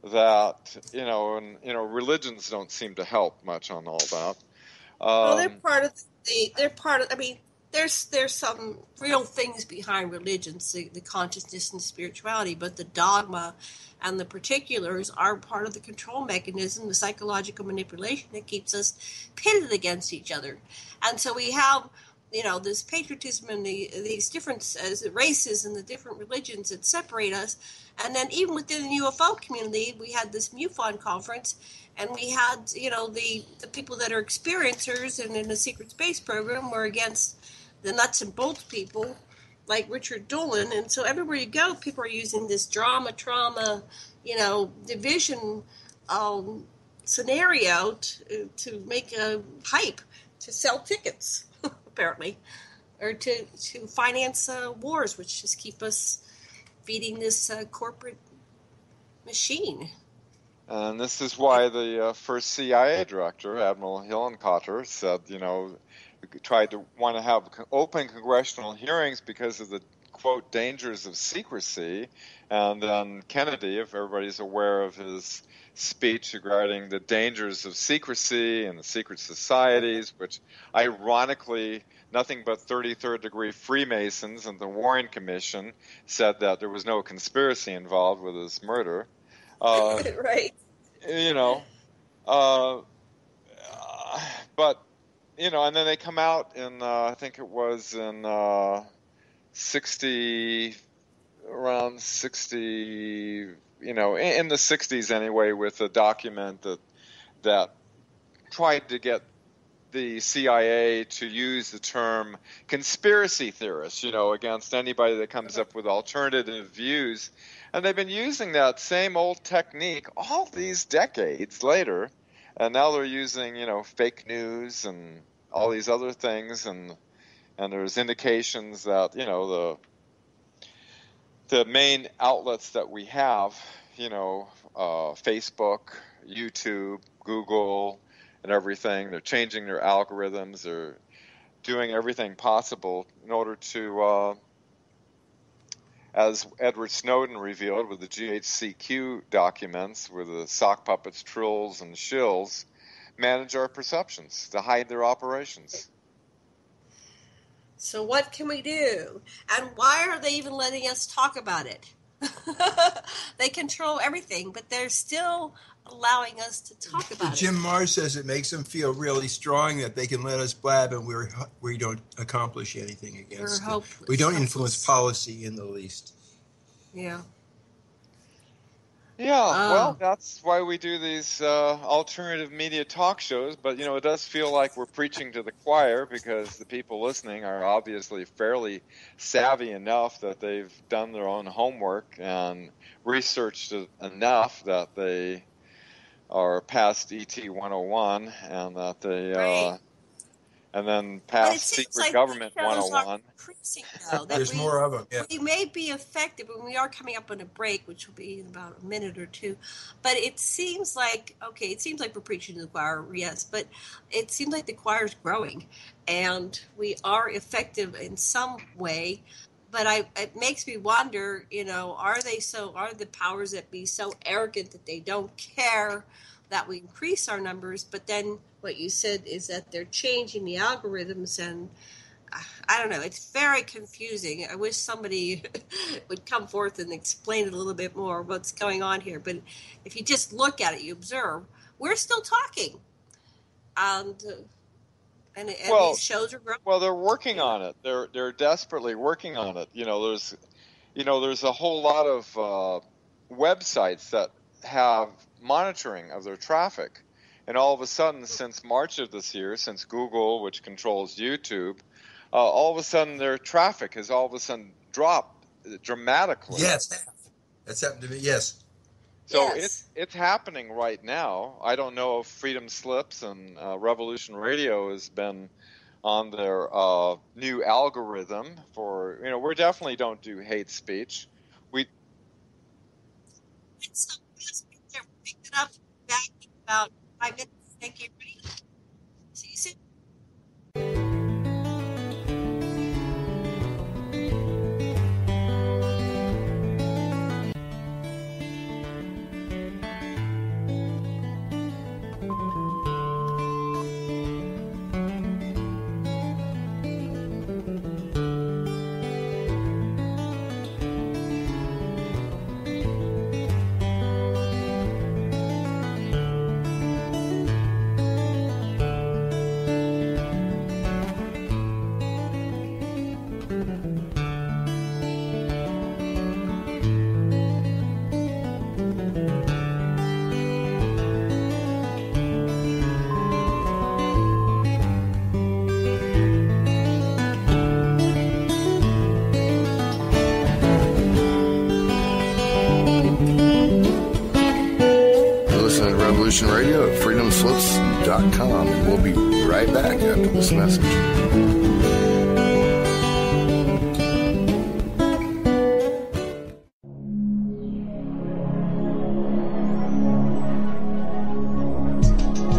G: that religions don't seem to help much on all that.
E: Well, they're part of. I mean, there's some real things behind religions, the consciousness and spirituality, but the dogma and the particulars are part of the control mechanism, the psychological manipulation that keeps us pitted against each other. And so we have, this patriotism and these different races and the different religions that separate us. And then even within the UFO community, we had this MUFON conference, and we had, the people that are experiencers and in the secret space program were against the nuts and bolts people like Richard Dolan. And so everywhere you go, people are using this trauma, division scenario to make a hype, to sell tickets, apparently, or to finance wars, which just keep us feeding this corporate machine.
G: And this is why the first CIA director, Admiral Hillenkotter, said, tried to want to have open congressional hearings because of the, quote, dangers of secrecy. And then Kennedy, if everybody's aware of his speech regarding the dangers of secrecy and the secret societies, which ironically, nothing but 33rd degree Freemasons and the Warren Commission said that there was no conspiracy involved with his murder.
E: Right.
G: But, and then they come out in, I think it was in around 60, in the 60s anyway, with a document that tried to get the CIA to use the term conspiracy theorist, against anybody that comes up with alternative views. And they've been using that same old technique all these decades later, and now they're using, fake news and all these other things, and there's indications that, the main outlets that we have, Facebook, YouTube, Google, and everything, they're changing their algorithms, they're doing everything possible in order to, as Edward Snowden revealed with the GHCQ documents, where the sock puppets, trolls, and shills manage our perceptions to hide their operations.
E: So what can we do? And why are they even letting us talk about it? They control everything, but they're still allowing us to talk about it.
F: Jim Marrs says it makes them feel really strong that they can let us blab and we don't accomplish anything against it. We don't influence policy in the least.
E: Yeah.
G: Yeah, well, that's why we do these alternative media talk shows. But, it does feel like we're preaching to the choir, because the people listening are obviously fairly savvy enough that they've done their own homework and researched it enough that they are past ET 101 and that they...
E: Right.
G: And then past secret government 101.
F: There's more of them. Yeah.
E: We may be effective, and we are coming up on a break, which will be in about a minute or two. But it seems like we're preaching to the choir, yes, but it seems like the choir's growing, and we are effective in some way. But it makes me wonder, are the powers that be so arrogant that they don't care that we increase our numbers? But then what you said is that they're changing the algorithms, and I don't know. It's very confusing. I wish somebody would come forth and explain it a little bit more what's going on here. But if you just look at it, you observe, we're still talking. And these shows are growing.
G: Well, they're working on it. They're desperately working on it. There's a whole lot of websites that have monitoring of their traffic. And all of a sudden, since March of this year, since Google, which controls YouTube, all of a sudden their traffic has all of a sudden dropped dramatically.
F: Yes, that's happened to me, yes.
G: So it's happening right now. I don't know if Freedom Slips and Revolution Radio has been on their new algorithm for, we definitely don't do hate speech. We
E: picked it up back about 5 minutes. Thank you. See you soon.
H: Radio at freedomslips.com, and we'll be right back after this message.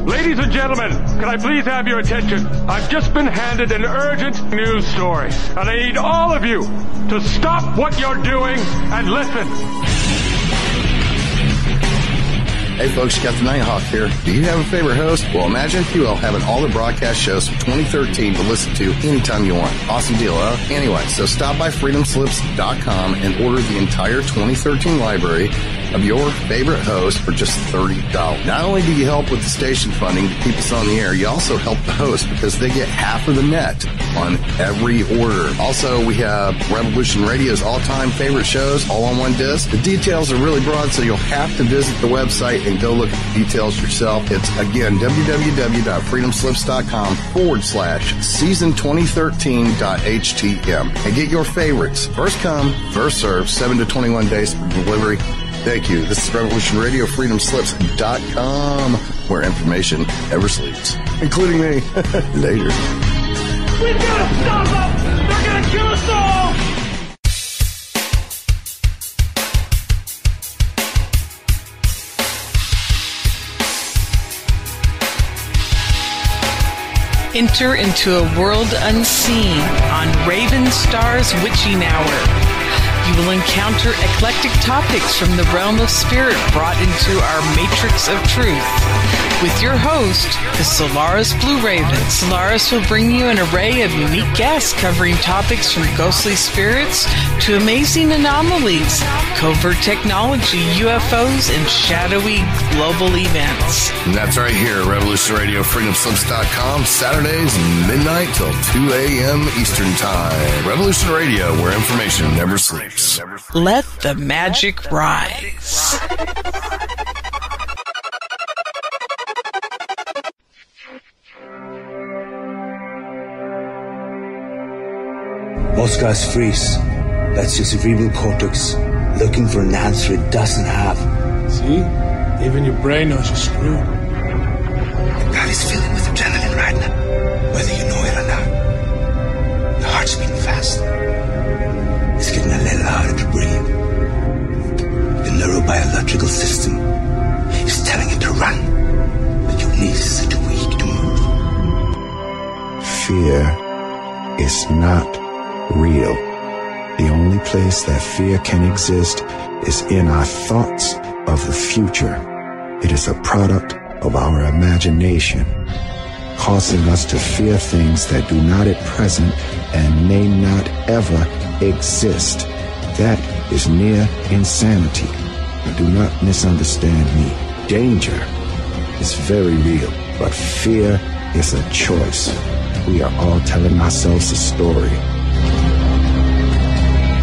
I: Ladies and gentlemen, can I please have your attention? I've just been handed an urgent news story, and I need all of you to stop what you're doing and listen.
H: Hey folks, Captain Nighthawk here. Do you have a favorite host? Well, imagine if you will having all the broadcast shows from 2013 to listen to anytime you want. Awesome deal, huh? Anyway, so stop by freedomslips.com and order the entire 2013 library of your favorite host for just $30. Not only do you help with the station funding to keep us on the air, you also help the host because they get half of the net on every order. Also, we have Revolution Radio's all-time favorite shows all on one disc. The details are really broad, so you'll have to visit the website and go look at the details yourself. It's, again, www.freedomslips.com/season2013.htm. And get your favorites. First come, first serve, 7 to 21 days for delivery. Thank you. This is Revolution Radio, freedomslips.com, where information never sleeps, including me. Later.
I: We've got to stop them! They're going to kill us all!
J: Enter into a world unseen on Raven Star's Witching Hour. You will encounter eclectic topics from the realm of spirit brought into our matrix of truth. With your host, the Solaris Blue Raven. Solaris will bring you an array of unique guests covering topics from ghostly spirits to amazing anomalies, covert technology, UFOs, and shadowy global events.
H: And that's right here at Revolution Radio, freedomslips.com, Saturdays, midnight till 2 a.m. Eastern Time. Revolution Radio, where information never sleeps.
J: sleeps. Let the magic rise.
K: Most guys freeze. That's your cerebral cortex looking for an answer it doesn't have.
L: See? Even your brain knows you're screwed.
K: The body's filling with adrenaline right now, whether you know it or not. Your heart's beating fast. It's getting a little harder to breathe. The neurobiological system is telling it to run, but your knees are too weak to move.
M: Fear is not real. The only place that fear can exist is in our thoughts of the future. It is a product of our imagination, causing us to fear things that do not at present and may not ever exist. That is near insanity. Do not misunderstand me. Danger is very real, but fear is a choice. We are all telling ourselves a story.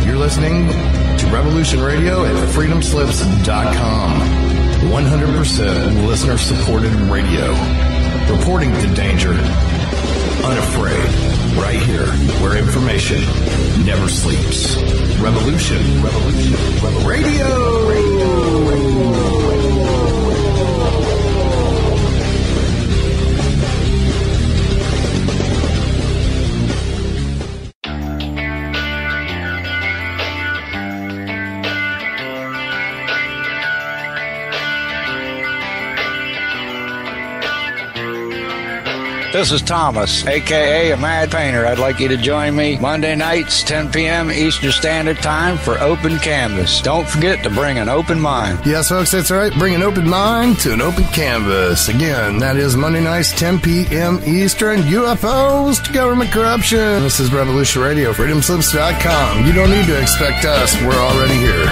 H: You're listening to Revolution Radio at freedomslips.com. 100% listener-supported radio. Reporting to danger. Unafraid. Right here, where information never sleeps. Revolution Radio.
D: This is Thomas, a.k.a. a Mad Painter. I'd like you to join me Monday nights, 10 p.m. Eastern Standard Time for Open Canvas. Don't forget to bring an open mind.
H: Yes, folks, that's right. Bring an open mind to an open canvas. Again, that is Monday nights, 10 p.m. Eastern. UFOs to government corruption. This is Revolution Radio, freedomslips.com. You don't need to expect us. We're already here.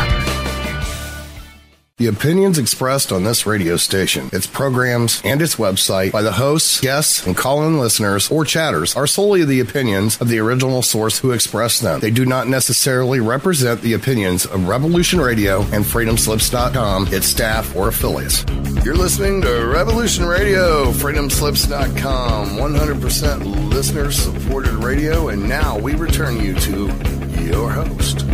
H: The opinions expressed on this radio station, its programs, and its website by the hosts, guests, and call-in listeners or chatters are solely the opinions of the original source who expressed them. They do not necessarily represent the opinions of Revolution Radio and freedomslips.com, its staff, or affiliates. You're listening to Revolution Radio, freedomslips.com, 100% listener-supported radio, and now we return you to your host.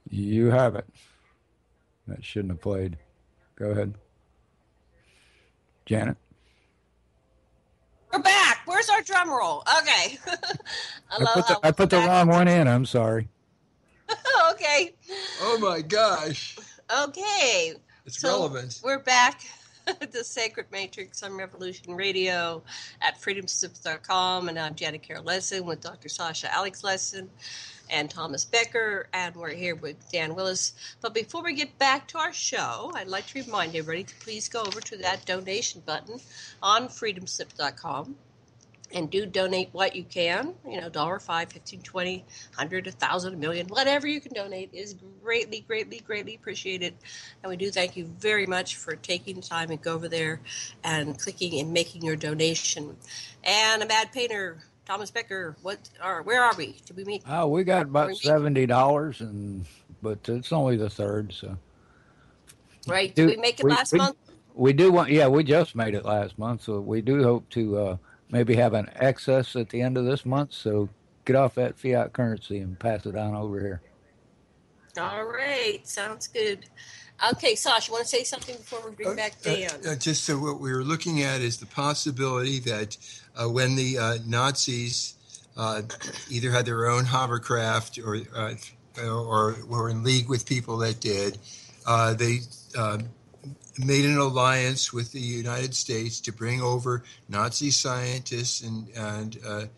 D: You have it. That shouldn't have played. Go ahead. Janet?
E: We're back. Where's our drum roll? Okay.
D: I put the wrong one in. I'm sorry.
E: Okay.
F: Oh, my gosh.
E: Okay.
F: It's relevant.
E: We're back. The Sacred Matrix on Revolution Radio at freedomslips.com. And I'm Janet Carol Lesson with Dr. Sasha Alex Lesson and Thomas Becker, and we're here with Dan Willis. But before we get back to our show, I'd like to remind everybody to please go over to that donation button on freedomslip.com and do donate what you can. You know, $1, $5, $15, $20, $100, $1,000, $1 million, whatever you can donate is greatly, greatly, greatly appreciated. And we do thank you very much for taking the time and go over there and clicking and making your donation. And a Mad Painter, Thomas Becker, where are we? Did we meet?
D: Oh, we got about $70, but it's only the third, so.
E: Right. Did we make it last month?
D: We do want, yeah, we just made it last month, so we do hope to maybe have an excess at the end of this month. So get off that fiat currency and pass it on over here.
E: All right, sounds good. Okay, Sasha, you want to say something before we bring back Dan?
F: Just so what we were looking at is the possibility that when the Nazis either had their own hovercraft or were in league with people that did, they made an alliance with the United States to bring over Nazi scientists and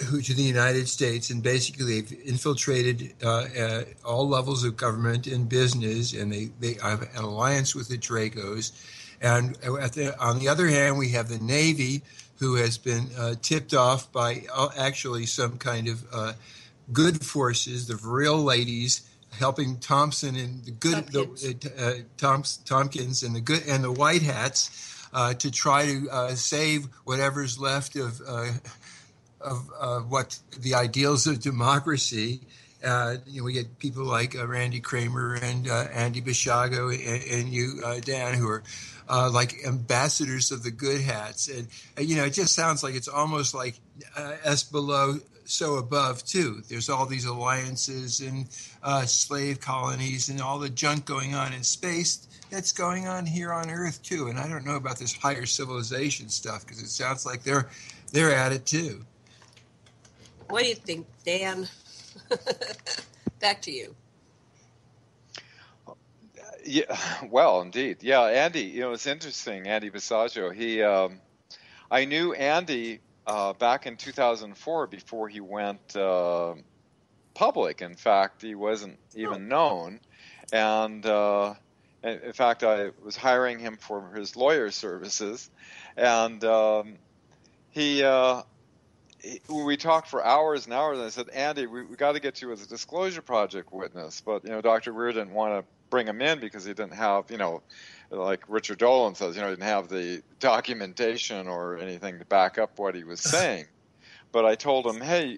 F: who to the United States, and basically they've infiltrated all levels of government and business, and they have an alliance with the Dracos. And on the other hand, we have the Navy, who has been tipped off by actually some kind of good forces, the real ladies helping Thompson and the good Tompkins and the good and the White Hats to try to save whatever's left of what the ideals of democracy. We get people like Randy Kramer and Andy Bishago and you, Dan, who are like ambassadors of the good hats. And it just sounds like it's almost like us below, so above, too. There's all these alliances and slave colonies and all the junk going on in space that's going on here on Earth, too. And I don't know about this higher civilization stuff because it sounds like they're at it, too.
E: What do you think, Dan? Back to you.
G: Yeah, well, indeed. Yeah, Andy, it's interesting. Andy Bissaggio, I knew Andy back in 2004 before he went public. In fact, he wasn't even known. And in fact, I was hiring him for his lawyer services. And we talked for hours and hours, and I said, Andy, we got to get you as a Disclosure Project witness. But, Dr. Greer didn't want to bring him in because he didn't have, like Richard Dolan says, he didn't have the documentation or anything to back up what he was saying. But I told him, hey,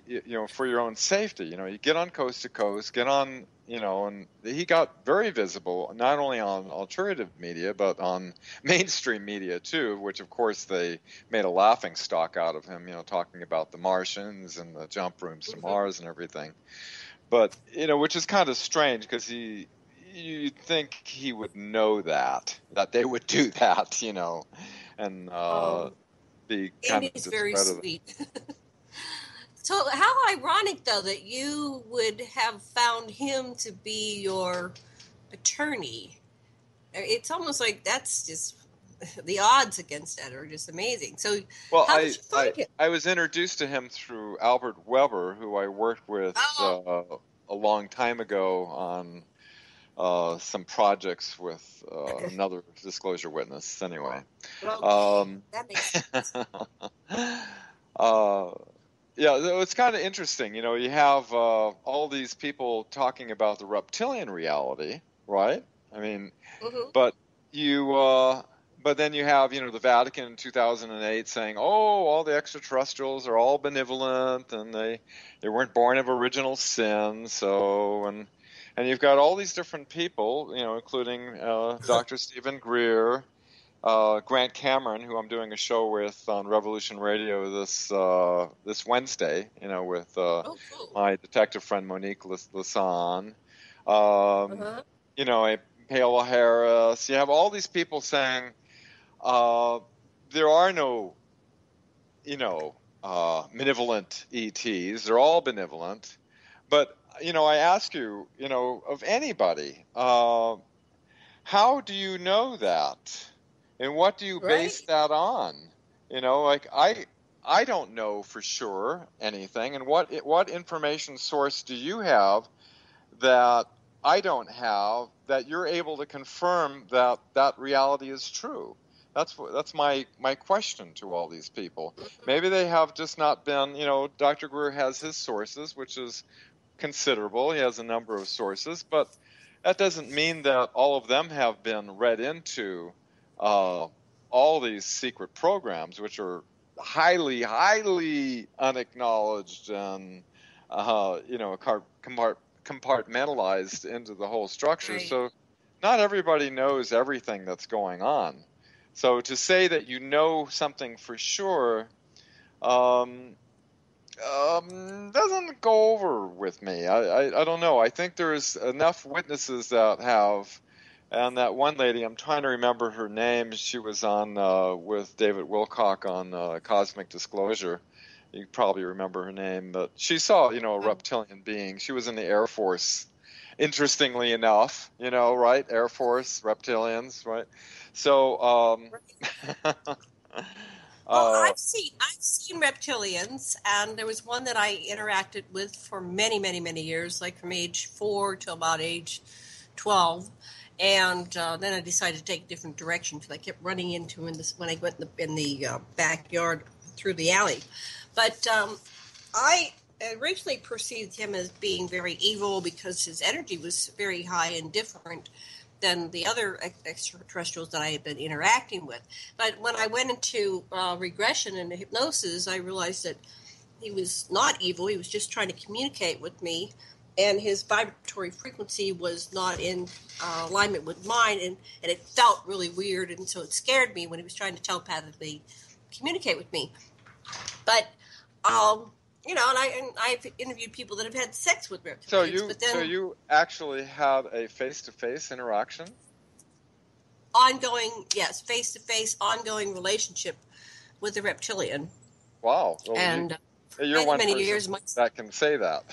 G: for your own safety, you get on Coast to Coast, get on, and he got very visible, not only on alternative media, but on mainstream media too, which of course they made a laughing stock out of him, talking about the Martians and the jump rooms to Mars and everything. But, which is kind of strange because you'd think he would know that they would do that, and be kind of
E: very sweet. So how ironic, though, that you would have found him to be your attorney. It's almost like that's just the odds against that are just amazing. So how did you find him?
G: I was introduced to him through Albert Weber, who I worked with a long time ago on some projects with another disclosure witness. Anyway,
E: that makes sense.
G: Yeah, it's kind of interesting. You have all these people talking about the reptilian reality, right? I mean, but then you have, the Vatican in 2008 saying, all the extraterrestrials are all benevolent and they weren't born of original sin. So, and you've got all these different people, including Dr. Stephen Greer, Grant Cameron, who I'm doing a show with on Revolution Radio this Wednesday, with my detective friend Monique Lassan, Paola Harris. You have all these people saying there are no, benevolent ETs. They're all benevolent. But, I ask you, of anybody, how do you know that? And what do you base that on? I don't know for sure anything. And what information source do you have that I don't have that you're able to confirm that reality is true? That's my question to all these people. Maybe they have just not been. Dr. Greer has his sources, which is considerable. He has a number of sources, but that doesn't mean that all of them have been read into all these secret programs, which are highly, highly unacknowledged and, compartmentalized into the whole structure. Right. So not everybody knows everything that's going on. So to say that you know something for sure doesn't go over with me. I don't know. I think there's enough witnesses that have. And that one lady, I'm trying to remember her name. She was on with David Wilcock on Cosmic Disclosure. You probably remember her name, but she saw, a reptilian being. She was in the Air Force, interestingly enough, right? Air Force, reptilians, right? So,
E: I've seen reptilians, and there was one that I interacted with for many, many, many years, like from age 4 to about age 12. And then I decided to take a different direction because I kept running into him when I went in the backyard through the alley. But I originally perceived him as being very evil because his energy was very high and different than the other extraterrestrials that I had been interacting with. But when I went into regression and hypnosis, I realized that he was not evil. He was just trying to communicate with me, and his vibratory frequency was not in alignment with mine, and it felt really weird, and so it scared me when he was trying to telepathically communicate with me. But and I've interviewed people that have had sex with reptilians.
G: So you actually had a face-to-face interaction?
E: Ongoing, yes, face-to-face, ongoing relationship with a reptilian.
G: Wow! Well,
E: and
G: you're one person that can say that.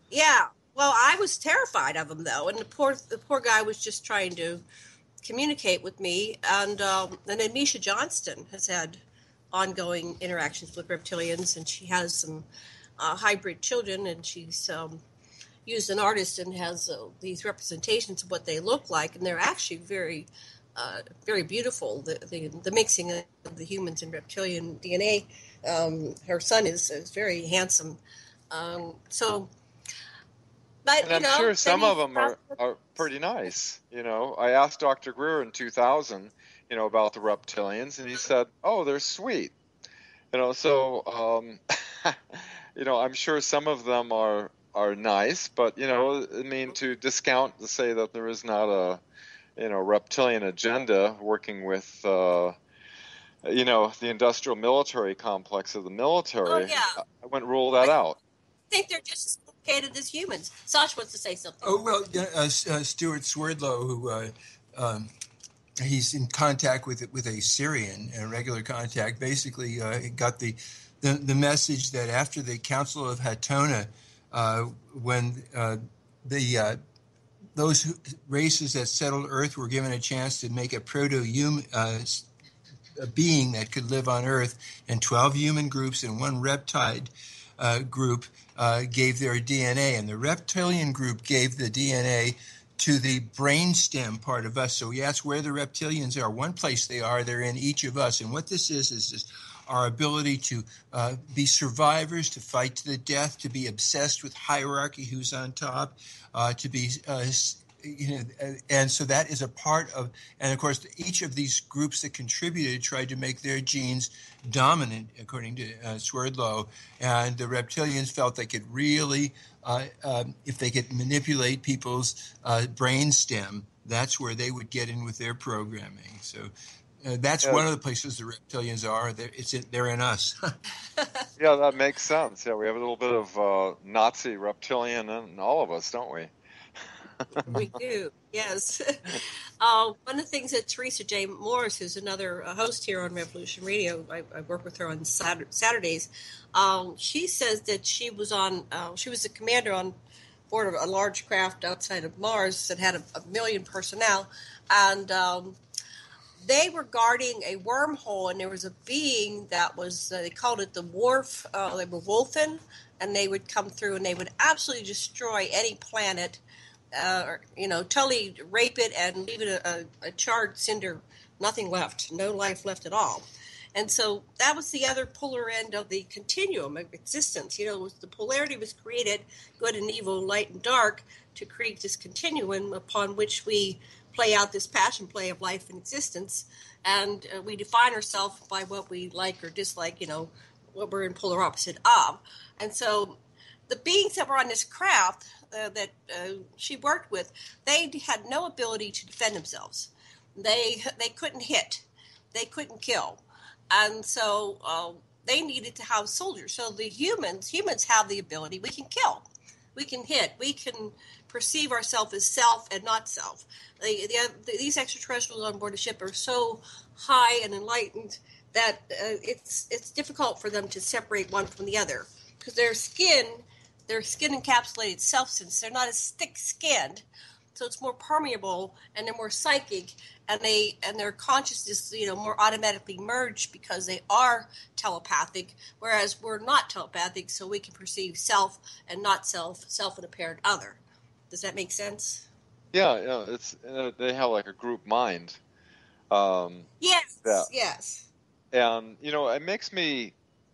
E: Yeah. Well, I was terrified of him though, and the poor guy was just trying to communicate with me. And then Misha Johnston has had ongoing interactions with reptilians, and she has some hybrid children, and she's used an artist and has these representations of what they look like, and they're actually very, very beautiful. The mixing of the humans and reptilian DNA. Her son is very handsome. But
G: and I'm sure some of them are pretty nice. I asked Dr. Greer in 2000. About the reptilians, and he said, "Oh, they're sweet." So I'm sure some of them are nice, but to discount to say that there is not a reptilian agenda working with the industrial military complex of the military.
E: Oh, yeah.
G: I wouldn't rule that out.
E: I think they're just as complicated as humans. Sash wants to say something.
F: Oh well, Stuart Swerdlow, who. He's in contact with a Syrian, a regular contact. Basically, got the message that after the Council of Hatona, when those races that settled Earth were given a chance to make a proto-human a being that could live on Earth, and 12 human groups and one reptile group gave their DNA, and the reptilian group gave the DNA to the brainstem part of us. So we ask where the reptilians are. One place they're in each of us. And what this is our ability to be survivors, to fight to the death, to be obsessed with hierarchy, who's on top, to be, and so that is a part of, and of course, each of these groups that contributed tried to make their genes dominant, according to Swerdlow, and the reptilians felt they could really, if they could manipulate people's brainstem, that's where they would get in with their programming. So that's one of the places the reptilians are. They're in us.
G: Yeah, that makes sense. Yeah, we have a little bit of Nazi reptilian in all of us, don't we?
E: We do, yes. One of the things that Teresa J. Morris, who's another host here on Revolution Radio, I work with her on Saturdays. She says that she was a commander on board of a large craft outside of Mars that had a million personnel, and they were guarding a wormhole, and there was a being that was, they called it the Wharf, they were Wolfen, and they would come through and they would absolutely destroy any planet, totally rape it and leave it a charred cinder, nothing left, no life left at all. And so that was the other polar end of the continuum of existence. The polarity was created, good and evil, light and dark, to create this continuum upon which we play out this passion play of life and existence. And we define ourselves by what we like or dislike, what we're in polar opposite of. And so the beings that were on this craft that she worked with, they had no ability to defend themselves. They couldn't hit. They couldn't kill. And so they needed to have soldiers. So the humans have the ability. We can kill. We can hit. We can perceive ourselves as self and not self. These extraterrestrials on board the ship are so high and enlightened that it's difficult for them to separate one from the other, because their skin encapsulated substance. They're not as thick-skinned, so it's more permeable, and they're more psychic, and their consciousness, more automatically merged because they are telepathic, whereas we're not telepathic, so we can perceive self and not self and apparent other. Does that make sense?
G: Yeah. It's they have like a group mind.
E: Yes.
G: And it makes me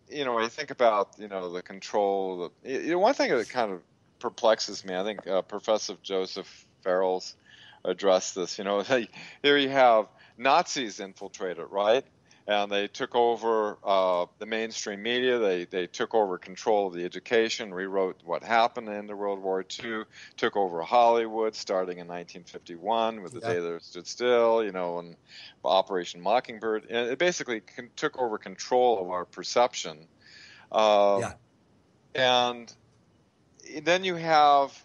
G: when you think about, the control, one thing that kind of perplexes me, I think Professor Joseph Farrell's addressed this. Here you have Nazis infiltrated, right? And they took over the mainstream media. They took over control of the education, rewrote what happened in the World War II, took over Hollywood starting in 1951 with The Day That Stood Still, and Operation Mockingbird. And it basically took over control of our perception. And then you have,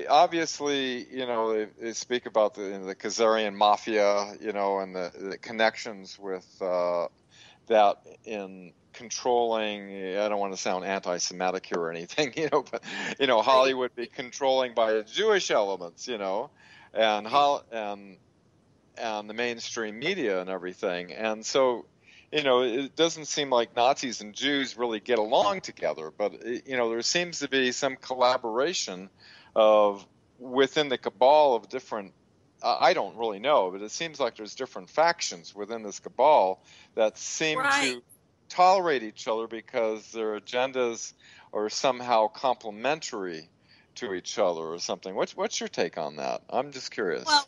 G: obviously, they speak about the Khazarian mafia, and the connections with that in controlling. I don't want to sound anti-Semitic here or anything, but Hollywood be controlling by the Jewish elements, and the mainstream media and everything, and so. It doesn't seem like Nazis and Jews really get along together, but there seems to be some collaboration within the cabal of different. I don't really know, but it seems like there's different factions within this cabal that seem to tolerate each other because their agendas are somehow complementary to each other or something. What's your take on that? I'm just curious.
E: Well,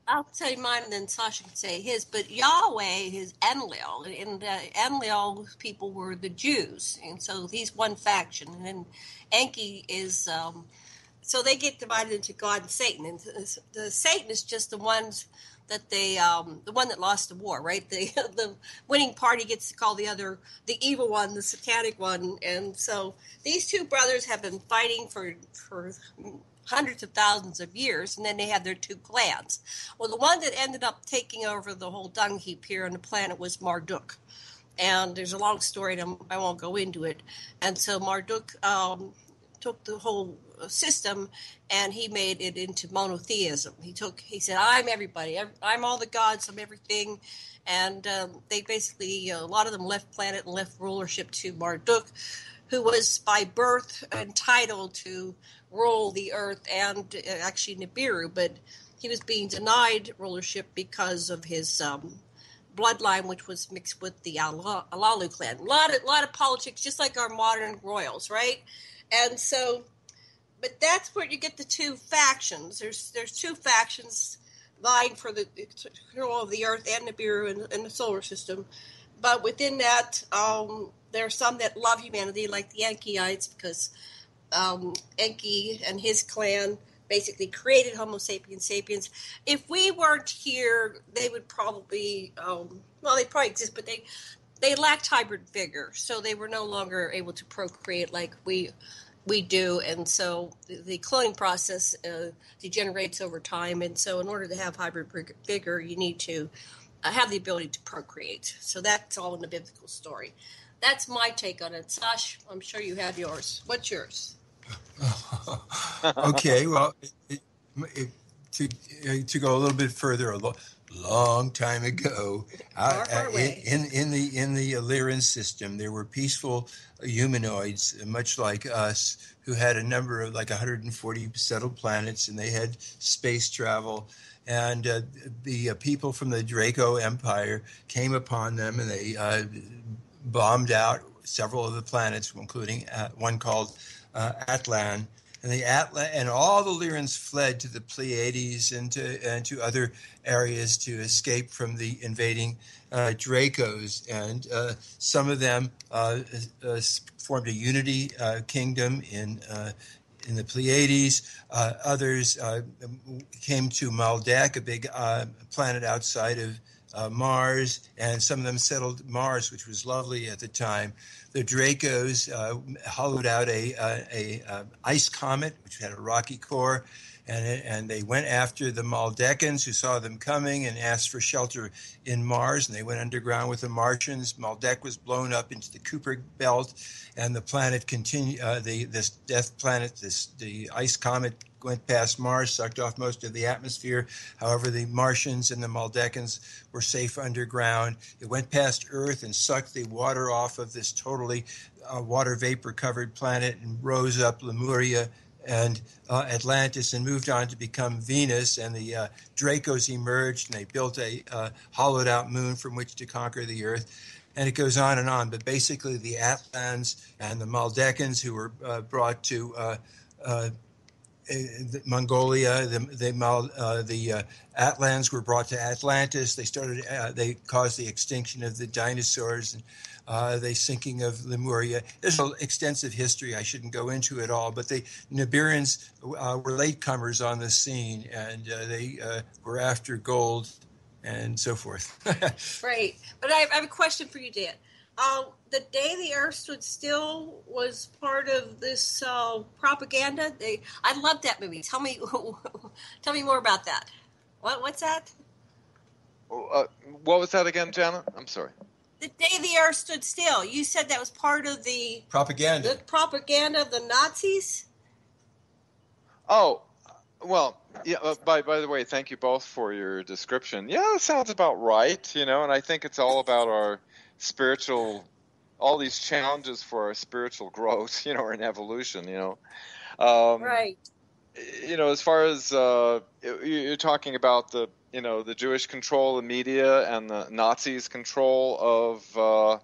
E: I'll tell you mine, and then Sasha can say his. But Yahweh is Enlil, and Enlil people were the Jews, and so he's one faction. And then Enki is, so they get divided into God and Satan. And the Satan is just the ones that the one that lost the war, right? The winning party gets to call the other, the evil one, the satanic one. And so these two brothers have been fighting for hundreds of thousands of years, and then they had their two clans. Well, the one that ended up taking over the whole dung heap here on the planet was Marduk. And there's a long story, and I won't go into it. And so Marduk took the whole system, and he made it into monotheism. He said, I'm everybody. I'm all the gods. I'm everything. And they basically, a lot of them left planet and left rulership to Marduk, who was by birth entitled to rule the earth and actually Nibiru, but he was being denied rulership because of his bloodline, which was mixed with the Alalu clan. A lot of politics, just like our modern royals, right? And so, but that's where you get the two factions. There's two factions vying for the control of the earth and Nibiru and the solar system. But within that, there are some that love humanity, like the Enkyites, because Enki and his clan basically created Homo sapiens sapiens. If we weren't here, they would probably, they probably exist, but they lacked hybrid vigor, so they were no longer able to procreate like we do, and so the cloning process degenerates over time, and so in order to have hybrid vigor, you need to have the ability to procreate. So that's all in the biblical story. That's my take on it. Sash, I'm sure you have yours. What's yours?
F: Okay, well, to go a little bit further, a long time ago, in the Lyran system, there were peaceful humanoids, much like us, who had a number of 140 settled planets, and they had space travel. And the people from the Draco Empire came upon them, and they bombed out several of the planets, including one called Atlan. And all the Lyrans fled to the Pleiades and to other areas to escape from the invading Dracos. And some of them formed a unity kingdom in the Pleiades. Others came to Maldek, a big planet outside of Mars, and some of them settled Mars, which was lovely at the time. The Dracos hollowed out a ice comet, which had a rocky core, and they went after the Maldekans, who saw them coming and asked for shelter in Mars, and they went underground with the Martians. Maldek was blown up into the Kuiper belt, and the planet continued. This death planet, the ice comet, went past Mars, sucked off most of the atmosphere. However, the Martians and the Maldekans were safe underground. It went past Earth and sucked the water off of this totally water vapor-covered planet and rose up Lemuria and Atlantis and moved on to become Venus. And the Dracos emerged, and they built a hollowed-out moon from which to conquer the Earth. and it goes on and on. But basically, the Atlans and the Maldecans who were brought to Mongolia, the Atlans were brought to Atlantis. They caused the extinction of the dinosaurs, and the sinking of Lemuria. There's an extensive history. I shouldn't go into it all, but the Nibiruans were latecomers on the scene, and they were after gold and so forth.
E: Right. But I have a question for you, Dan. The Day the Earth Stood Still was part of this propaganda. I love that movie. Tell me more about that. What's that?
G: What was that again, Janet? I'm sorry.
E: The Day the Earth Stood Still. You said that was part of the
F: propaganda.
E: The propaganda of the Nazis?
G: Oh, well, yeah. By the way, thank you both for your description. Yeah, it sounds about right, and I think it's all about our spiritual, all these challenges for our spiritual growth, or an evolution,
E: Right.
G: As far as you're talking about the Jewish control of the media and the Nazis' control of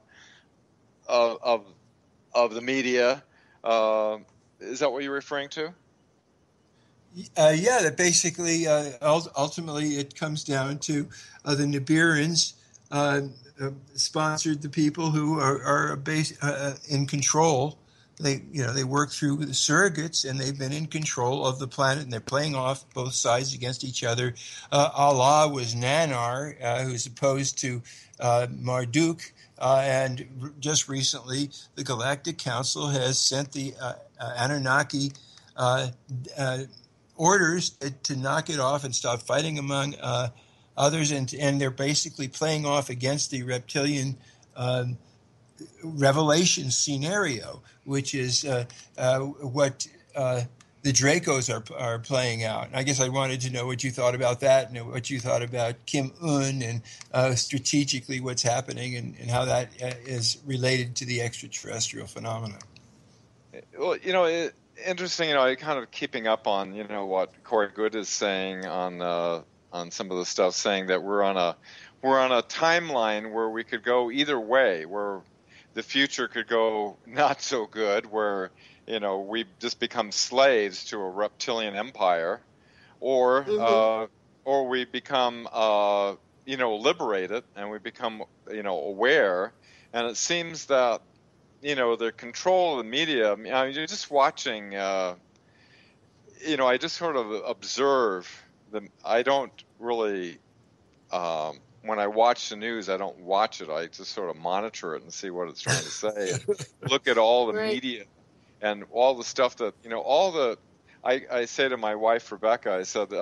G: the media, is that what you're referring to?
F: Yeah, that basically, ultimately, it comes down to the Nibiruans sponsored the people who are in control. They work through the surrogates, and they've been in control of the planet, and they're playing off both sides against each other. Allah was Nanar, who's opposed to Marduk, and just recently the Galactic Council has sent the Anunnaki orders to knock it off and stop fighting among others, and they're basically playing off against the reptilian revelation scenario, which is what the Dracos are playing out. And I guess I wanted to know what you thought about that, and what you thought about Kim Un, and strategically what's happening, and how that is related to the extraterrestrial phenomenon.
G: Well, interesting. Kind of keeping up on what Corey Good is saying on some of the stuff, saying that we're on a timeline where we could go either way, where the future could go not so good, where we just become slaves to a reptilian empire, or we become liberated, and we become aware. And it seems that the control of the media. You're just watching. I just sort of observe them. I don't really. When I watch the news, I don't watch it. I just sort of monitor it and see what it's trying to say. And look at all the media and all the stuff that I say to my wife Rebecca. I said,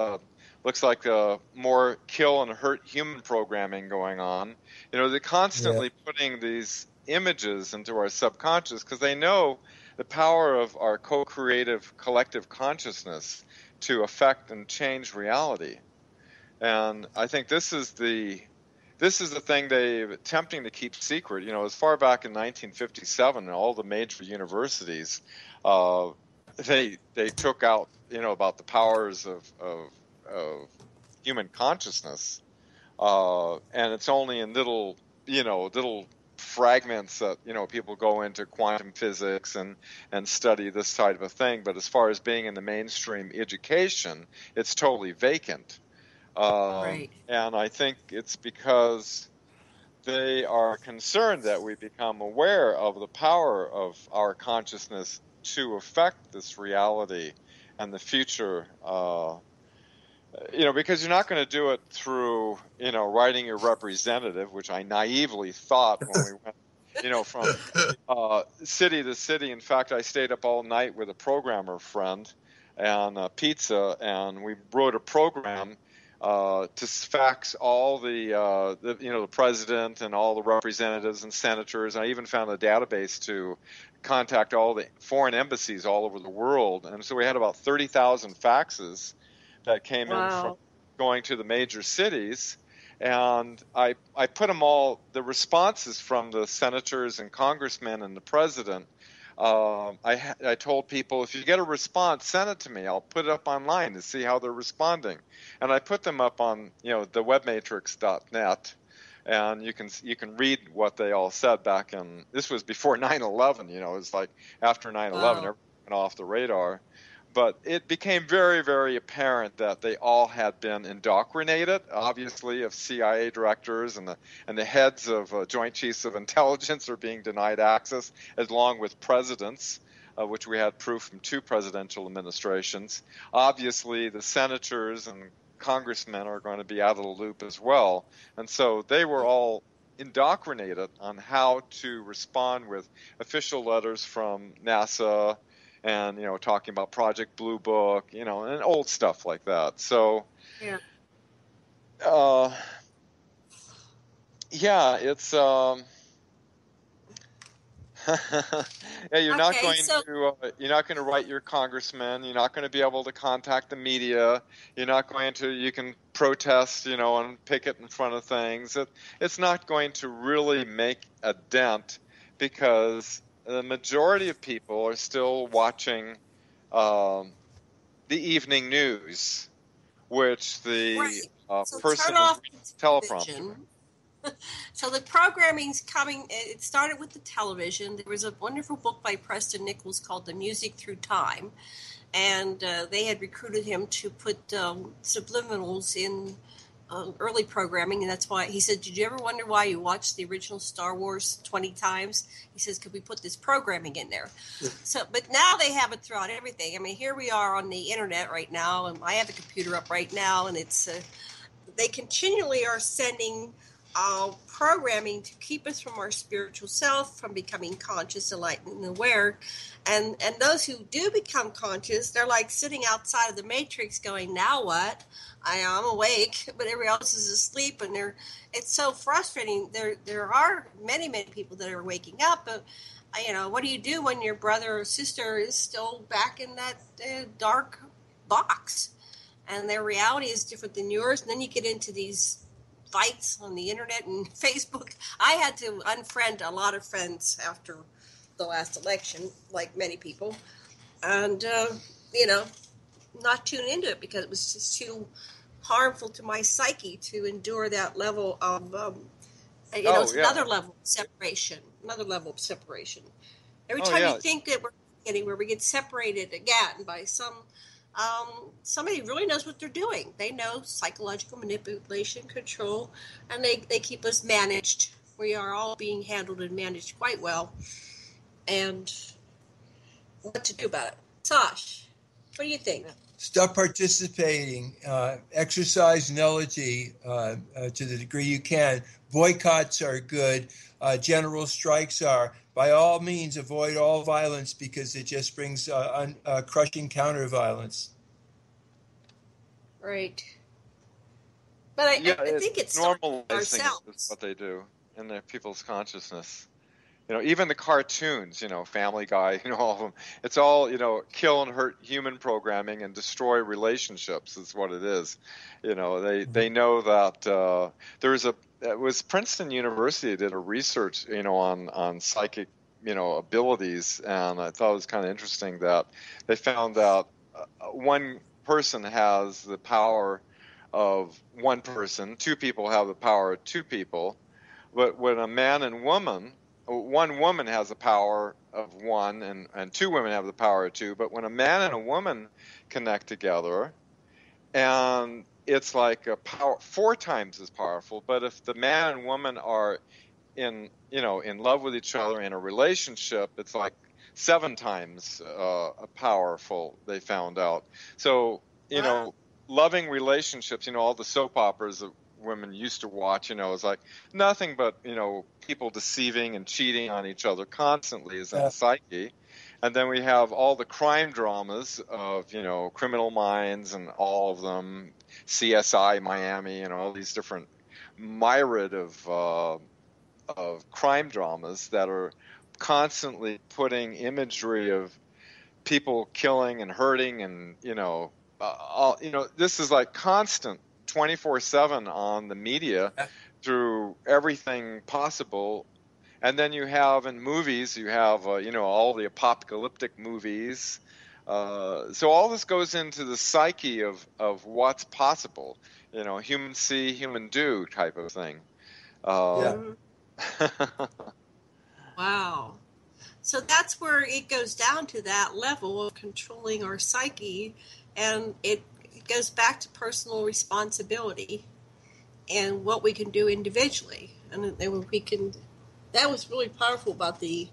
G: looks like more kill and hurt human programming going on. They're constantly putting these images into our subconscious because they know the power of our co-creative collective consciousness to affect and change reality. And I think this is the thing they're attempting to keep secret. As far back in 1957, all the major universities, they took out about the powers of human consciousness, and it's only in little fragments that people go into quantum physics and study this type of thing. But as far as being in the mainstream education, it's totally vacant. And I think it's because they are concerned that we become aware of the power of our consciousness to affect this reality and the future. Because you're not going to do it through, writing your representative, which I naively thought when we went, from city to city. In fact, I stayed up all night with a programmer friend and pizza, and we wrote a program to fax all the president and all the representatives and senators. And I even found a database to contact all the foreign embassies all over the world. And so we had about 30,000 faxes that came in from going to the major cities. And I put them all, the responses from the senators and congressmen and the president. I told people, if you get a response, send it to me. I'll put it up online to see how they're responding. And I put them up on, the webmatrix.net. And you can read what they all said back in, this was before 9/11, it was like after 9/11, everything went off the radar. But it became very, very apparent that they all had been indoctrinated, obviously, of CIA directors and the heads of Joint Chiefs of Intelligence are being denied access, along with presidents, which we had proof from 2 presidential administrations. Obviously, the senators and congressmen are going to be out of the loop as well. And so they were all indoctrinated on how to respond with official letters from NASA and, talking about Project Blue Book, and old stuff like that. So,
E: yeah,
G: it's, yeah, you're not going to write your congressman. You're not going to be able to contact the media. You're not going to. You can protest, and picket in front of things. It's not going to really make a dent because the majority of people are still watching the evening news, which the person is teleprompter.
E: So the programming's coming. It started with the television. There was a wonderful book by Preston Nichols called The Music Through Time, and they had recruited him to put subliminals in early programming, and that's why he said, "Did you ever wonder why you watched the original Star Wars 20 times?" He says, "Could we put this programming in there?" So, but now they have it throughout everything. I mean, here we are on the internet right now, and I have a computer up right now, and it's they continually are sending programming to keep us from our spiritual self, from becoming conscious, enlightened, and aware. And those who do become conscious, they're like sitting outside of the matrix going, now what? I'm awake, but everybody else is asleep, and it's so frustrating. There are many, many people that are waking up, but what do you do when your brother or sister is still back in that dark box? And their reality is different than yours, and then you get into these fights on the internet and Facebook. I had to unfriend a lot of friends after the last election, like many people, and not tune into it because it was just too harmful to my psyche to endure that level of another level of separation. Every time you think that we're getting where we get separated again by somebody really knows what they're doing. They know psychological manipulation, control, and they keep us managed. We are all being handled and managed quite well. And what to do about it? Sash, what do you think?
F: Stop participating. Exercise nullity to the degree you can. Boycotts are good. General strikes are. By all means, avoid all violence because it just brings crushing counter-violence.
E: Right. But I think it's
G: normalizing
E: ourselves.
G: Is what they do in their people's consciousness. Even the cartoons, Family Guy, all of them. It's all, kill and hurt human programming and destroy relationships is what it is. They know that it was Princeton University did a research, on psychic, abilities, and I thought it was kind of interesting that they found that one person has the power of one person, 2 people have the power of 2 people, but when a man and woman, one woman has the power of 1 and 2 women have the power of 2, but when a man and a woman connect together, and it's like a power 4 times as powerful, but if the man and woman are in love with each other in a relationship, it's like 7 times powerful, they found out. So, loving relationships, all the soap operas that women used to watch, is like nothing but, people deceiving and cheating on each other constantly is in the psyche. And then we have all the crime dramas of, Criminal Minds and all of them, CSI Miami, all these different myriad of crime dramas that are constantly putting imagery of people killing and hurting and, this is like constant 24/7 on the media through everything possible. And then you have in movies, you have, all the apocalyptic movies. So all this goes into the psyche of what's possible, human see, human do type of thing.
E: Wow. So that's where it goes down to that level of controlling our psyche, and it goes back to personal responsibility and what we can do individually. And then we can. That was really powerful about the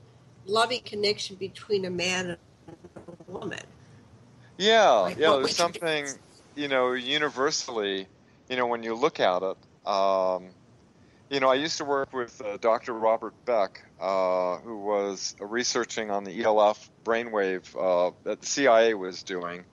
E: loving connection between a man and a woman.
G: Yeah,
E: Like
G: there's something, universally, when you look at it. I used to work with Dr. Robert Beck, who was researching on the ELF brainwave that the CIA was doing.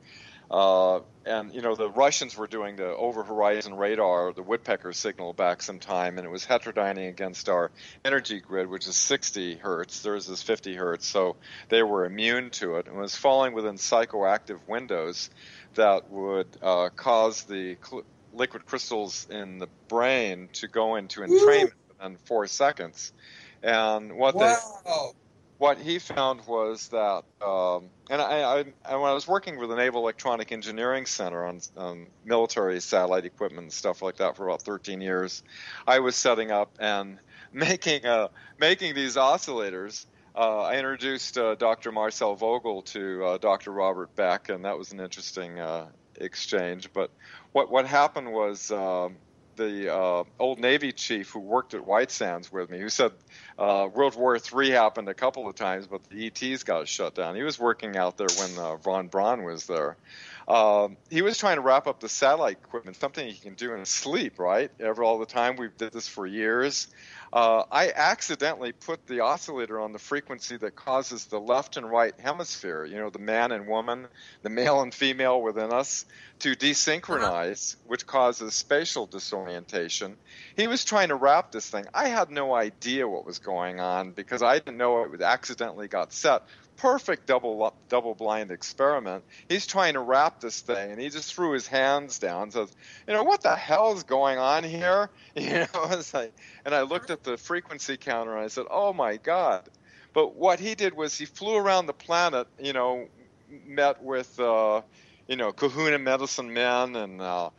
G: And the Russians were doing the over-horizon radar, the woodpecker signal back some time, and it was heterodyning against our energy grid, which is 60 hertz. Theirs is 50 hertz, so they were immune to it. And it was falling within psychoactive windows that would cause the liquid crystals in the brain to go into entrainment within 4 seconds. And what he found was that, and I when I was working with the Naval Electronic Engineering Center on military satellite equipment and stuff like that for about 13 years, I was setting up and making these oscillators. I introduced Dr. Marcel Vogel to Dr. Robert Beck, and that was an interesting exchange. But what happened was the old Navy chief who worked at White Sands with me, who said World War III happened a couple of times, but the ETs got shut down. He was working out there when von Braun was there. He was trying to wrap up the satellite equipment, something you can do in sleep, right? All the time. We've did this for years. I accidentally put the oscillator on the frequency that causes the left and right hemisphere, the man and woman, the male and female within us, to desynchronize, which causes spatial disorientation. He was trying to wrap this thing. I had no idea what was going on because I didn't know it accidentally got set. Perfect double-blind experiment. He's trying to wrap this thing, and he just threw his hands down and says, what the hell is going on here? It's like, and I looked at the frequency counter, and I said, oh, my God. But what he did was he flew around the planet, met with, kahuna medicine men and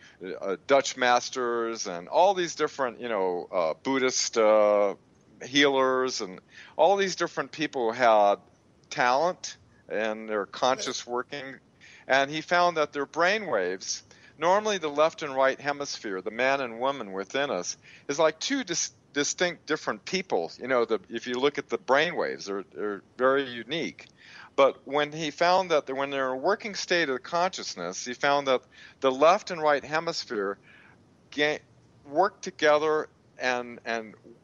G: Dutch masters and all these different, Buddhist healers and all these different people who had talent and their conscious working, and he found that their brain waves, normally the left and right hemisphere, the man and woman within us, is like two distinct different people. If you look at the brain waves, they're very unique. But when he found that when they're in a working state of consciousness, he found that the left and right hemisphere worked together and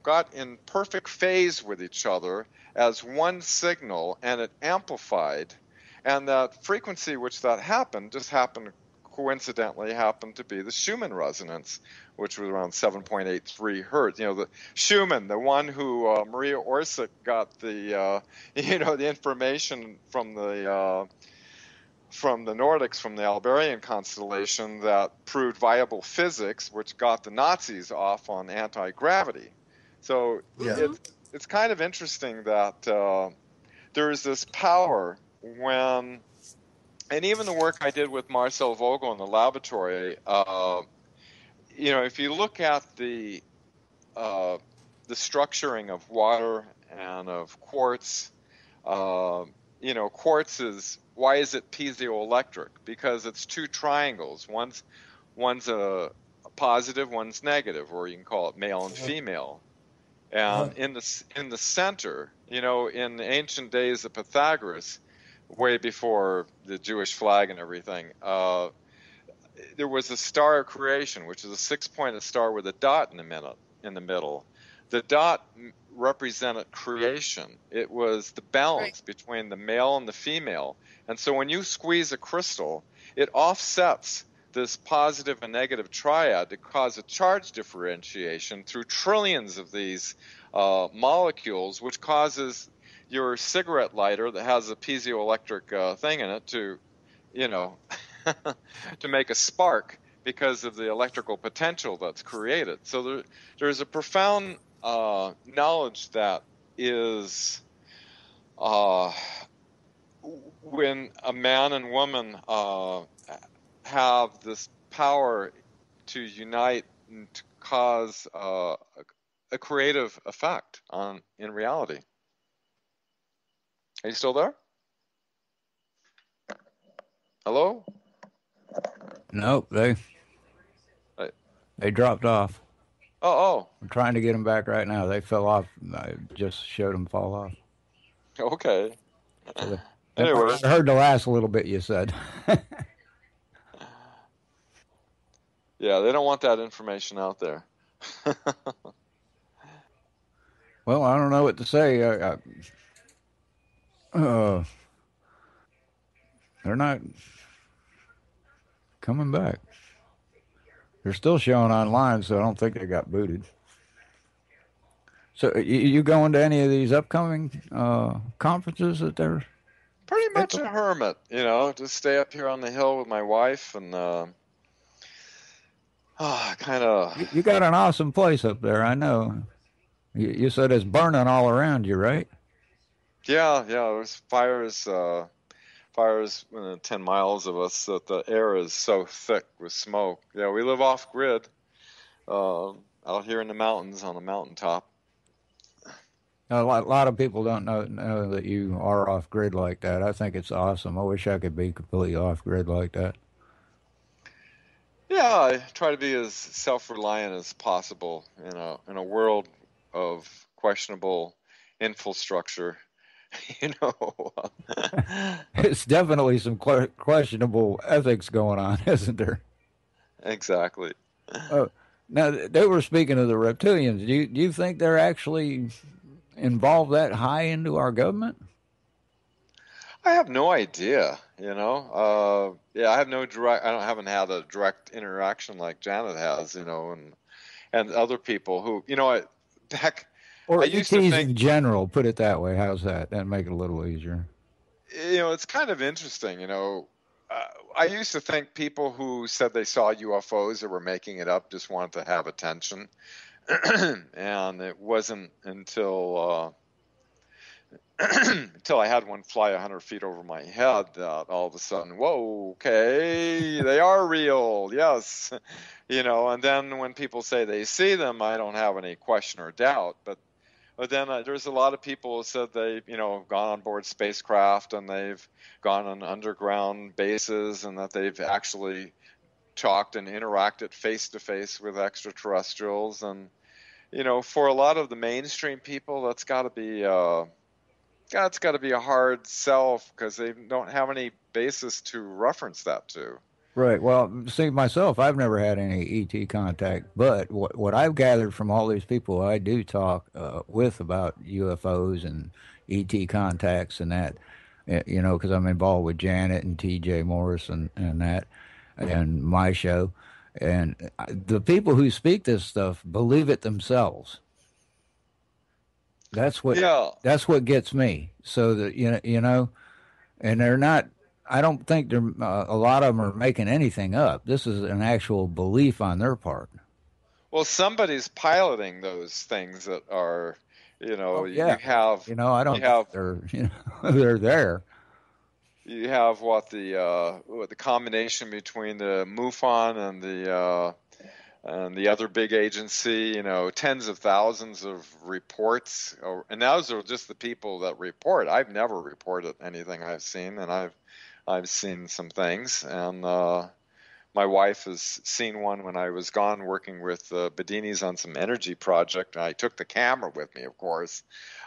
G: got in perfect phase with each other as one signal, and it amplified. And that frequency which that happened just coincidentally happened to be the Schumann resonance, which was around 7.83 hertz. The Schumann, the one who Maria Orsic got the the information from the Nordics, from the Alberian constellation, that proved viable physics, which got the Nazis off on anti-gravity. So it's kind of interesting that there is this power when, and even the work I did with Marcel Vogel in the laboratory, if you look at the structuring of water and of quartz, quartz is, why is it piezoelectric? Because it's two triangles. One's a positive, one's negative, or you can call it male and female. And in the center, in the ancient days of Pythagoras, way before the Jewish flag and everything, there was a star of creation, which is a 6-pointed star with a dot in the middle. The dot represented creation. It was the balance between the male and the female. And so when you squeeze a crystal, it offsets this positive and negative triad to cause a charge differentiation through trillions of these molecules, which causes your cigarette lighter that has a piezoelectric thing in it to, to make a spark because of the electrical potential that's created. So there's a profound knowledge that is when a man and woman have this power to unite and to cause a creative effect in reality. Are you still there? Hello?
N: Nope, they dropped off.
G: Oh.
N: I'm trying to get them back right now. They fell off. I just showed them fall off.
G: Okay.
N: So
G: anyway.
N: I heard the last little bit you said.
G: Yeah, they don't want that information out there.
N: Well, I don't know what to say. They're not coming back. They're still showing online, so I don't think they got booted. So you going to any of these upcoming conferences that they're...
G: Pretty much a hermit, just stay up here on the hill with my wife and kind of...
N: You got an awesome place up there, I know. You said it's burning all around you, right?
G: Yeah, there's fires 10 miles of us, that the air is so thick with smoke. Yeah, we live off-grid out here in the mountains on the mountaintop.
N: A lot of people don't know that you are off-grid like that. I think it's awesome. I wish I could be completely off-grid like that.
G: Yeah, I try to be as self-reliant as possible in a world of questionable infrastructure.
N: It's definitely some questionable ethics going on, isn't there?
G: Exactly.
N: Now, they were speaking of the reptilians. Do you think they're actually involved that high into our government?
G: I have no idea, I have haven't had a direct interaction like Janet has, and other people who,
N: Or
G: I used
N: ETs
G: to think,
N: in general, put it that way. How's that? That'd make it a little easier.
G: It's kind of interesting, I used to think people who said they saw UFOs or were making it up just wanted to have attention. And it wasn't until I had one fly 100 feet over my head that all of a sudden, whoa, okay, they are real, yes. And then when people say they see them, I don't have any question or doubt. But then there's a lot of people who said they've, gone on board spacecraft and they've gone on underground bases and that they've actually talked and interacted face-to-face with extraterrestrials. And, for a lot of the mainstream people, that's got to be a hard sell because they don't have any basis to reference that to.
N: Right. Well, see, myself, I've never had any ET contact, but what I've gathered from all these people I do talk with about UFOs and ET contacts and that, because I'm involved with Janet and TJ Morris and that, and my show, and the people who speak this stuff believe it themselves. That's what gets me. So that and they're not. I don't think they're. A lot of them are making anything up. This is an actual belief on their part.
G: Well, somebody's piloting those things that are, you have.
N: I don't. They're there.
G: You have the combination between the MUFON and the other big agency, tens of thousands of reports, and those are just the people that report. I've never reported anything I've seen, and I've seen some things, and my wife has seen one when I was gone working with Bedini's on some energy project. I took the camera with me, of course,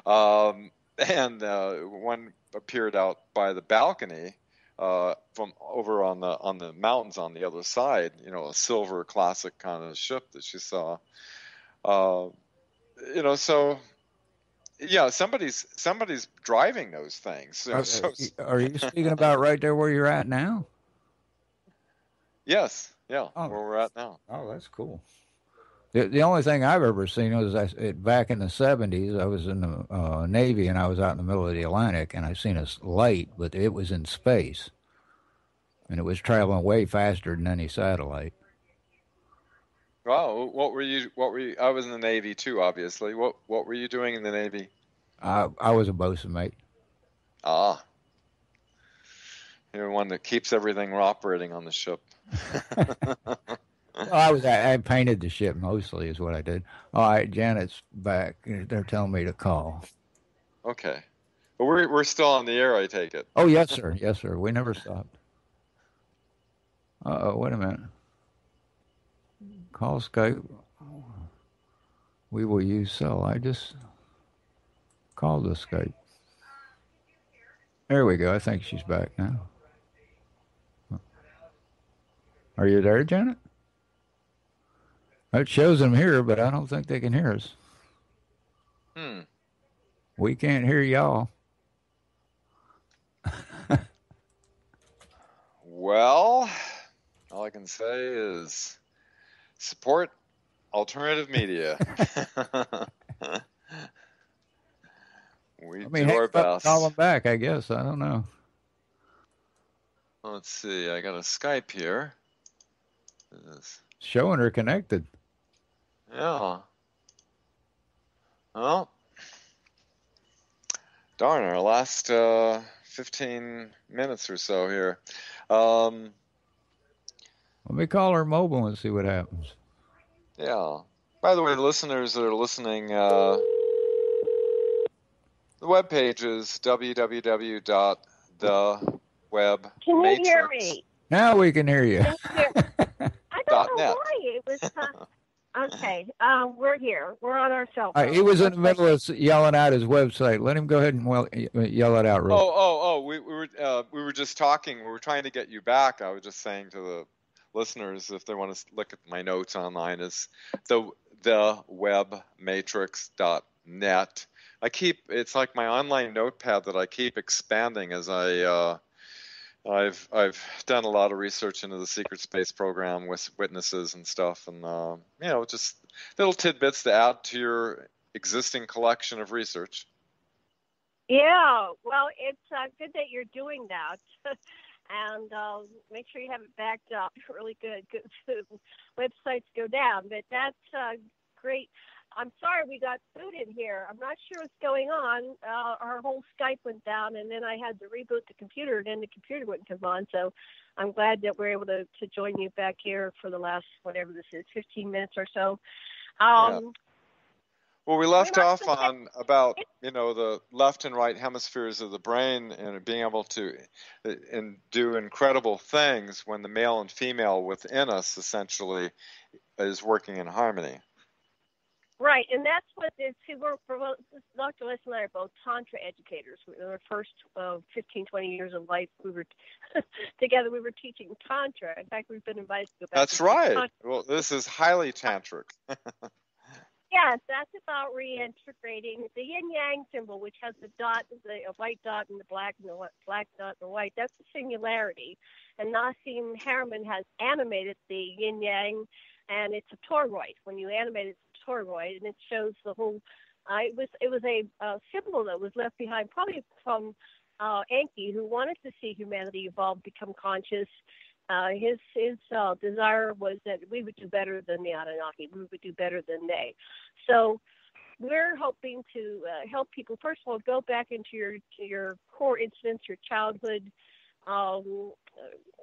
G: and one appeared out by the balcony from over on the mountains on the other side, a silver classic kind of ship that she saw. So yeah, somebody's driving those things.
N: Are you speaking about right there where you're at now?
G: Yes, yeah, where we're at now.
N: Oh, that's cool. The only thing I've ever seen was back in the 70s. I was in the Navy, and I was out in the middle of the Atlantic, and I seen a light, but it was in space, and it was traveling way faster than any satellite.
G: Wow, what were you? I was in the Navy too, obviously. What were you doing in the Navy?
N: I was a bosun mate.
G: Ah, you're the one that keeps everything operating on the ship.
N: I painted the ship mostly is what I did. All right, Janet's back. They're telling me to call.
G: Okay. But we're still on the air, I take it.
N: Oh, yes, sir. Yes, sir. We never stopped. Uh-oh, wait a minute. Call Skype. We will use cell. I just called the Skype. There we go. I think she's back now. Are you there, Janet? It shows them here, but I don't think they can hear us. We can't hear y'all.
G: Well, all I can say is support alternative media. We do our best.
N: Call them back, I guess. I don't know.
G: Let's see. I got a Skype here.
N: Showing her connected.
G: Yeah. Well, darn, our last 15 minutes or so here.
N: Let me call her mobile and see what happens.
G: Yeah. By the way, the listeners that are listening, the webpage is www.thewebmatrix.net.
O: Can you hear me?
N: Now we can hear you.
O: I don't know why it was. Okay, we're here. We're on our cell phone.
N: He was in the middle of yelling out his website. Let him go ahead and yell it out real quick.
G: We were just talking. We were trying to get you back. I was just saying to the listeners, if they want to look at my notes online, is thewebmatrix.net. It's like my online notepad that I keep expanding as I've done a lot of research into the secret space program with witnesses and stuff, and just little tidbits to add to your existing collection of research.
O: Yeah, well, it's good that you're doing that, and make sure you have it backed up really good because websites go down. But that's great. I'm sorry we got food in here. I'm not sure what's going on. Our whole Skype went down, and then I had to reboot the computer, and then the computer wouldn't come on. So I'm glad that we're able to join you back here for the last, whatever this is, 15 minutes or so.
G: Well, we left off on about, the left and right hemispheres of the brain and being able to do incredible things when the male and female within us essentially is working in harmony.
O: Right, and that's what Dr. Les and I are both Tantra educators. In our first 15, 20 years of life, we were together. We were teaching Tantra. In fact, we've been invited to go back.
G: That's right. Tantra. Well, this is highly tantric.
O: Yes, that's about reintegrating the yin-yang symbol, which has the dot, a white dot and the black, and the black dot and the white. That's the singularity. And Nassim Haramein has animated the yin-yang, and it's a toroid. When you animate it, it's a toroid, and it shows the whole. It was a symbol that was left behind, probably from Enki, who wanted to see humanity evolve, become conscious. His desire was that we would do better than the Anunnaki. We would do better than they. So we're hoping to help people, first of all, go back into your core incidents, your childhood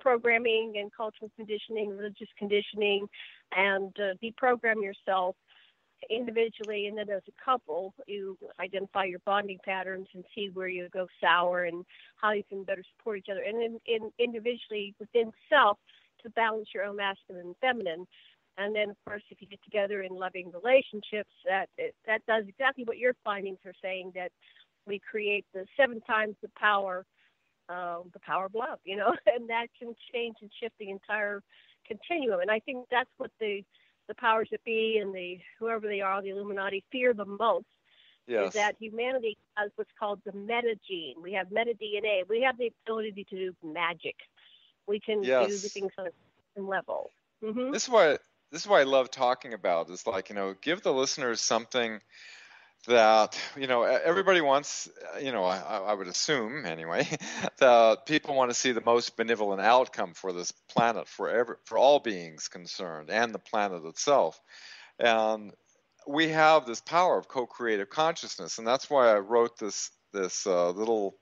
O: programming and cultural conditioning, religious conditioning, and deprogram yourself individually, and then as a couple, you identify your bonding patterns and see where you go sour and how you can better support each other. And then individually within self to balance your own masculine and feminine. And then, of course, if you get together in loving relationships, that does exactly what your findings are saying, that we create the 7 times the power of love, and that can change and shift the entire continuum. And I think that's what the powers that be and whoever they are, the Illuminati, fear the most. Yes. Is that humanity has what's called the meta gene. We have meta DNA. We have the ability to do magic. We can do the things on a certain level. Mm-hmm.
G: This is what I love talking about. Is like, give the listeners something that, everybody wants, I would assume anyway, that people want to see the most benevolent outcome for this planet, for all beings concerned, and the planet itself. And we have this power of co-creative consciousness, and that's why I wrote this little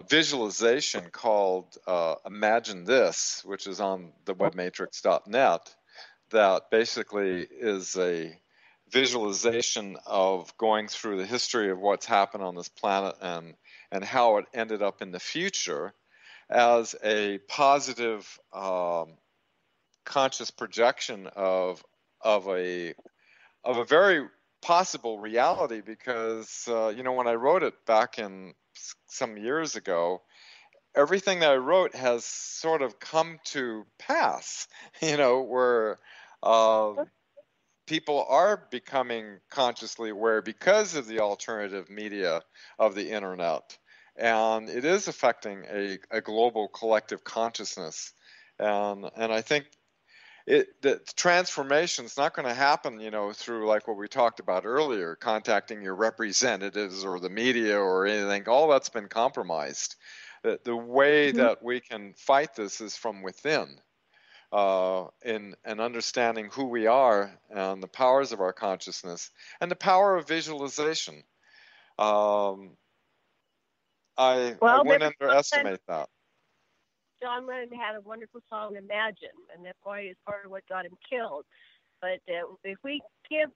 G: visualization called Imagine This, which is on the webmatrix.net. that basically is a visualization of going through the history of what's happened on this planet and how it ended up in the future as a positive conscious projection of a very possible reality, because when I wrote it back in some years ago, everything that I wrote has sort of come to pass, where people are becoming consciously aware because of the alternative media of the internet. And it is affecting a global collective consciousness. And I think the transformation is not going to happen, through like what we talked about earlier, contacting your representatives or the media or anything. All that's been compromised. The way that we can fight this is from within, in understanding who we are and the powers of our consciousness and the power of visualization. I wouldn't underestimate that.
O: John Lennon had a wonderful song, "Imagine," and that probably is part of what got him killed. But if we give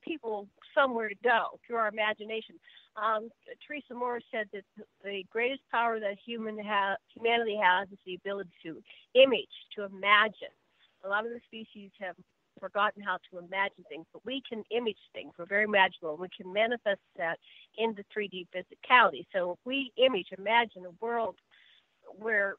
O: people somewhere to go through our imagination, Teresa Moore said that the greatest power that humanity has is the ability to image, to imagine. A lot of the species have forgotten how to imagine things, but we can image things. We're very magical, and we can manifest that into 3D physicality. So if we imagine a world where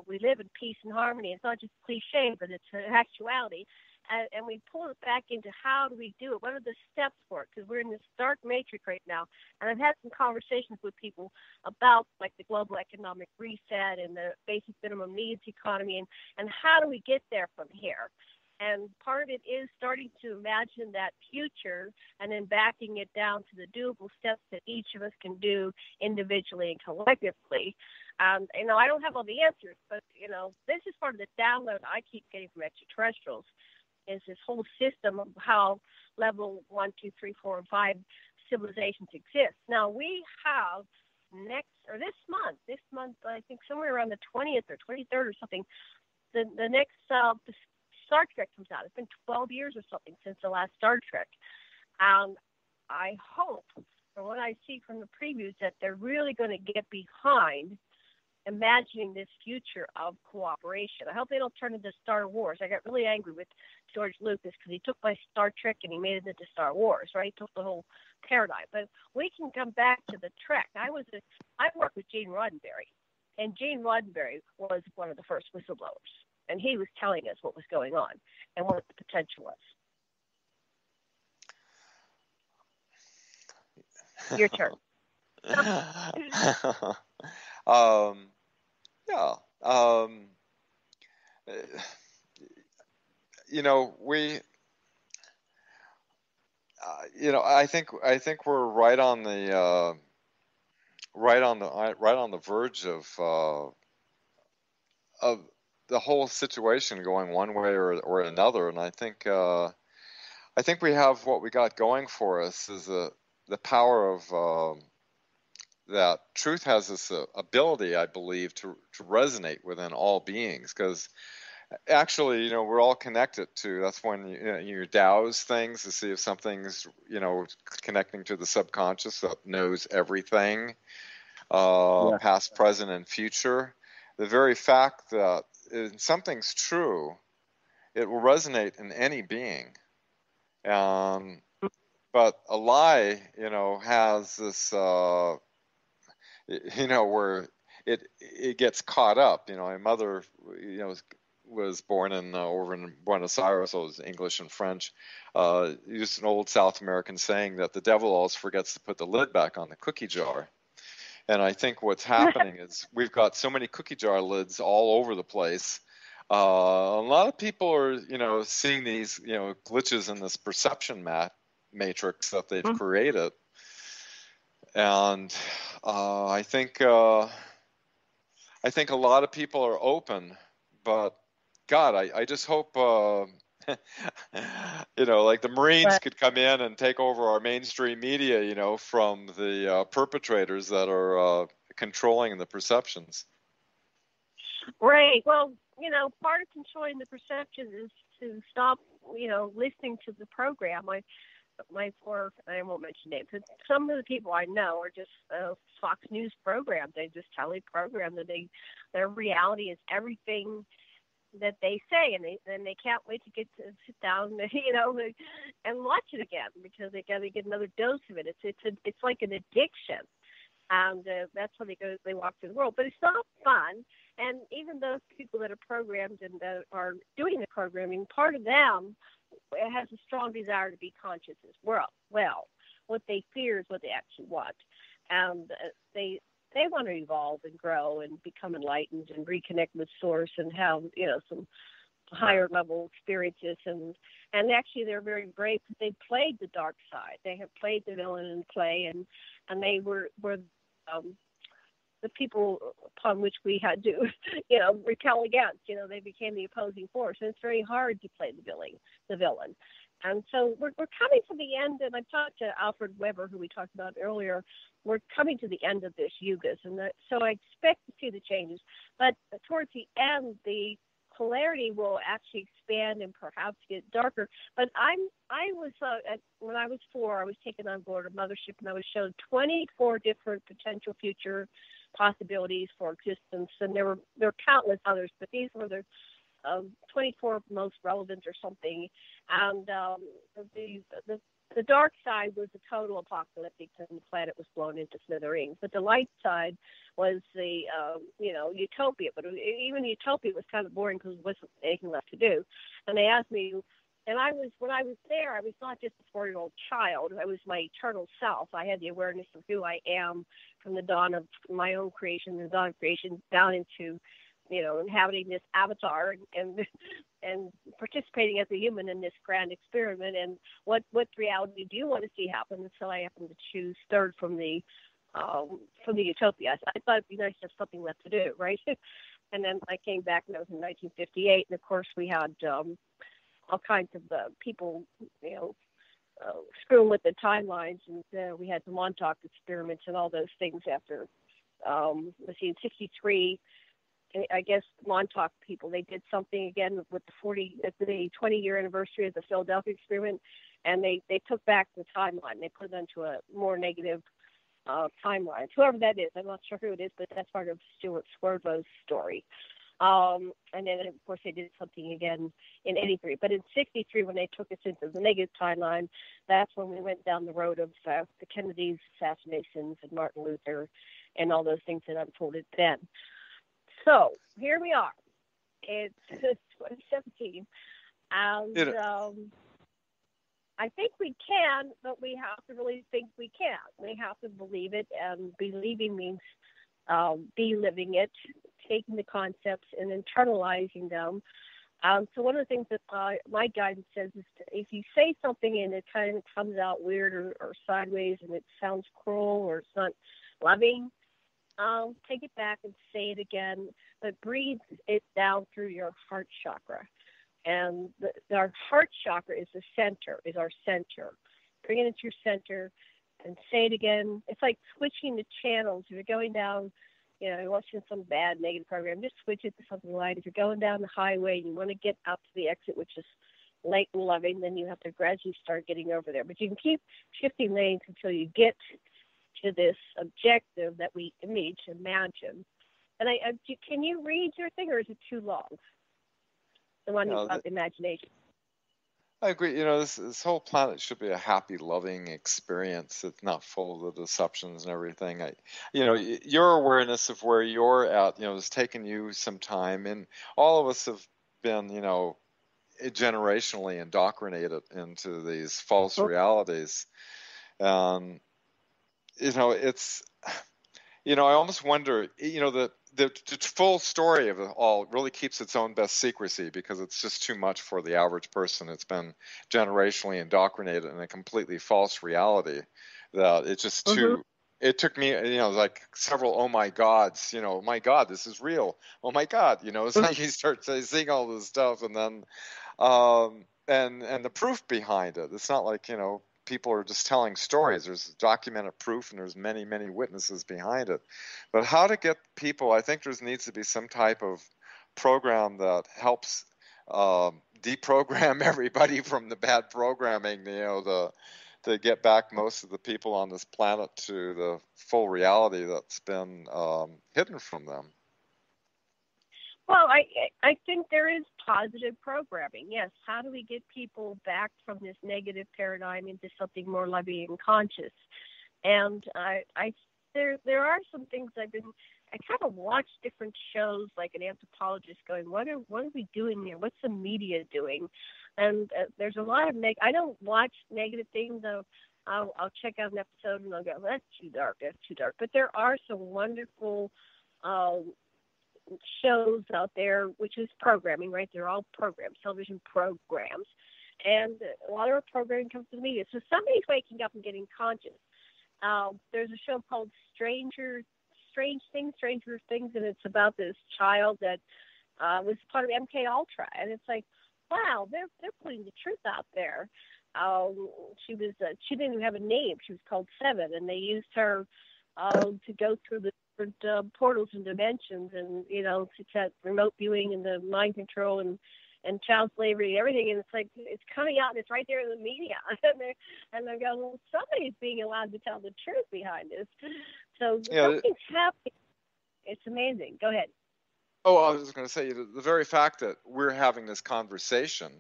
O: we live in peace and harmony. It's not just cliche, but it's an actuality. And we pull it back into how do we do it? What are the steps for it? Because we're in this dark matrix right now. And I've had some conversations with people about like the global economic reset and the basic minimum needs economy and how do we get there from here? And part of it is starting to imagine that future and then backing it down to the doable steps that each of us can do individually and collectively. I don't have all the answers, but, this is part of the download I keep getting from extraterrestrials is this whole system of how level 1, 2, 3, 4, and 5 civilizations exist. Now, we have this month, I think somewhere around the 20th or 23rd or something, the next Star Trek comes out. It's been 12 years or something since the last Star Trek. I hope, from what I see from the previews, that they're really going to get behind imagining this future of cooperation. I hope they don't turn into Star Wars. I got really angry with George Lucas because he took my Star Trek and he made it into Star Wars, right? He took the whole paradigm. But we can come back to the Trek. I worked with Gene Roddenberry, and Gene Roddenberry was one of the first whistleblowers, and he was telling us what was going on and what the potential was. Your turn.
G: I think we're right on the verge of the whole situation going one way or another, and I think we have what we got going for us is the power of that truth has this ability, I believe, to resonate within all beings, because actually, we're all connected to. That's when you douse things to see if something's connecting to the subconscious that knows everything, past, present, and future. The very fact that something's true, it will resonate in any being. But a lie, has this. Where it gets caught up. My mother, was born over in Buenos Aires, so it was English and French. Used an old South American saying that the devil always forgets to put the lid back on the cookie jar. And I think what's happening is we've got so many cookie jar lids all over the place. A lot of people are, seeing these, glitches in this perception matrix that they've created. And I think a lot of people are open, but God, I just hope like the Marines could come in and take over our mainstream media, from the perpetrators that are controlling the perceptions.
O: Right. Well, part of controlling the perceptions to stop, listening to the program. I won't mention names, but some of the people I know are just Fox News programs. They just teleprogram that their reality is everything that they say, and they can't wait to get to sit down, and watch it again because they got to get another dose of it. It's like an addiction, and that's how they walk through the world. But it's not fun. And even those people that are programmed and that are doing the programming, part of them has a strong desire to be conscious as well. What they fear is what they actually want, and they want to evolve and grow and become enlightened and reconnect with Source and have some higher level experiences. And actually, they're very brave because they played the dark side. They have played the villain in play, and they were the people upon which we had to, repel against. They became the opposing force, and it's very hard to play the villain. And so we're coming to the end, and I talked to Alfred Weber, who we talked about earlier. We're coming to the end of this yugas, so I expect to see the changes. But towards the end, the polarity will actually expand and perhaps get darker. But when I was 4, I was taken on board a mothership, and I was shown 24 different potential future possibilities for existence, and there were countless others, but these were the 24 most relevant or something. And the dark side was the total apocalyptic, and the planet was blown into smithereens. But the light side was the utopia. But even utopia was kind of boring because there wasn't anything left to do. And they asked me, and when I was there, I was not just a 4-year-old child. I was my eternal self. I had the awareness of who I am from the dawn of my own creation, the dawn of creation, down into inhabiting this avatar and participating as a human in this grand experiment. And what reality do you want to see happen? And so I happened to choose third from the utopia. I thought it'd be nice to have something left to do, right? And then I came back, and that was in 1958. And of course, we had all kinds of people, screwing with the timelines, and we had the Montauk experiments and all those things after. In 63. I guess Montauk people, they did something again with the 20-year anniversary of the Philadelphia experiment, and they took back the timeline. They put it onto a more negative timeline. Whoever that is, I'm not sure who it is, but that's part of Stuart Swervo's story. And then, of course, they did something again in 83. But in 63, when they took us into the negative timeline, that's when we went down the road of the Kennedy's assassinations and Martin Luther and all those things that unfolded then. So here we are. It's 2017, and I think we can, but we have to really think we can. We have to believe it, and believing means be living it, taking the concepts and internalizing them. So one of the things that my guidance says is if you say something and it kind of comes out weird or sideways and it sounds cruel or it's not loving, take it back and say it again, but breathe it down through your heart chakra. And our heart chakra is our center. Bring it into your center and say it again. It's like switching the channels. If you're going down, you're watching some bad negative program, just switch it to something light. If you're going down the highway and you want to get out to the exit, which is light and loving, then you have to gradually start getting over there. But you can keep shifting lanes until you get to this objective that we imagine. And can you read your thing, or is it too long? The one about imagination.
G: I agree. This whole planet should be a happy, loving experience. It's not full of the deceptions and everything. Your awareness of where you're at, has taken you some time, and all of us have been, generationally indoctrinated into these false realities. It's, I almost wonder, the full story of it all really keeps its own best secrecy because it's just too much for the average person. It's been generationally indoctrinated in a completely false reality that it's just too. It took me, like several oh my gods, oh my God, this is real. Oh my God, it's like you start seeing all this stuff, and then and the proof behind it. It's not like people are just telling stories. There's documented proof, and there's many, many witnesses behind it. But how to get people, I think there needs to be some type of program that helps deprogram everybody from the bad programming, to get back most of the people on this planet to the full reality that's been hidden from them.
O: Well, I think there is positive programming. Yes. How do we get people back from this negative paradigm into something more loving and conscious? And there are some things I kind of watch different shows like an anthropologist going, what are we doing here? What's the media doing? And there's a lot of I don't watch negative things. I'll check out an episode and I'll go, that's too dark. But there are some wonderful shows out there, which is programming, right? They're all programs, television programs. And a lot of our programming comes from the media. So somebody's waking up and getting conscious. There's a show called Stranger Things, and it's about this child that was part of MK Ultra, and it's like, wow, they're putting the truth out there. She didn't even have a name. She was called Seven, and they used her to go through the different portals and dimensions, and it's that remote viewing and the mind control and child slavery and everything, and it's like it's coming out and it's right there in the media, and they're going, well, somebody's being allowed to tell the truth behind this. So something's happening. It's amazing. Go ahead.
G: Oh, I was going to say, the very fact that we're having this conversation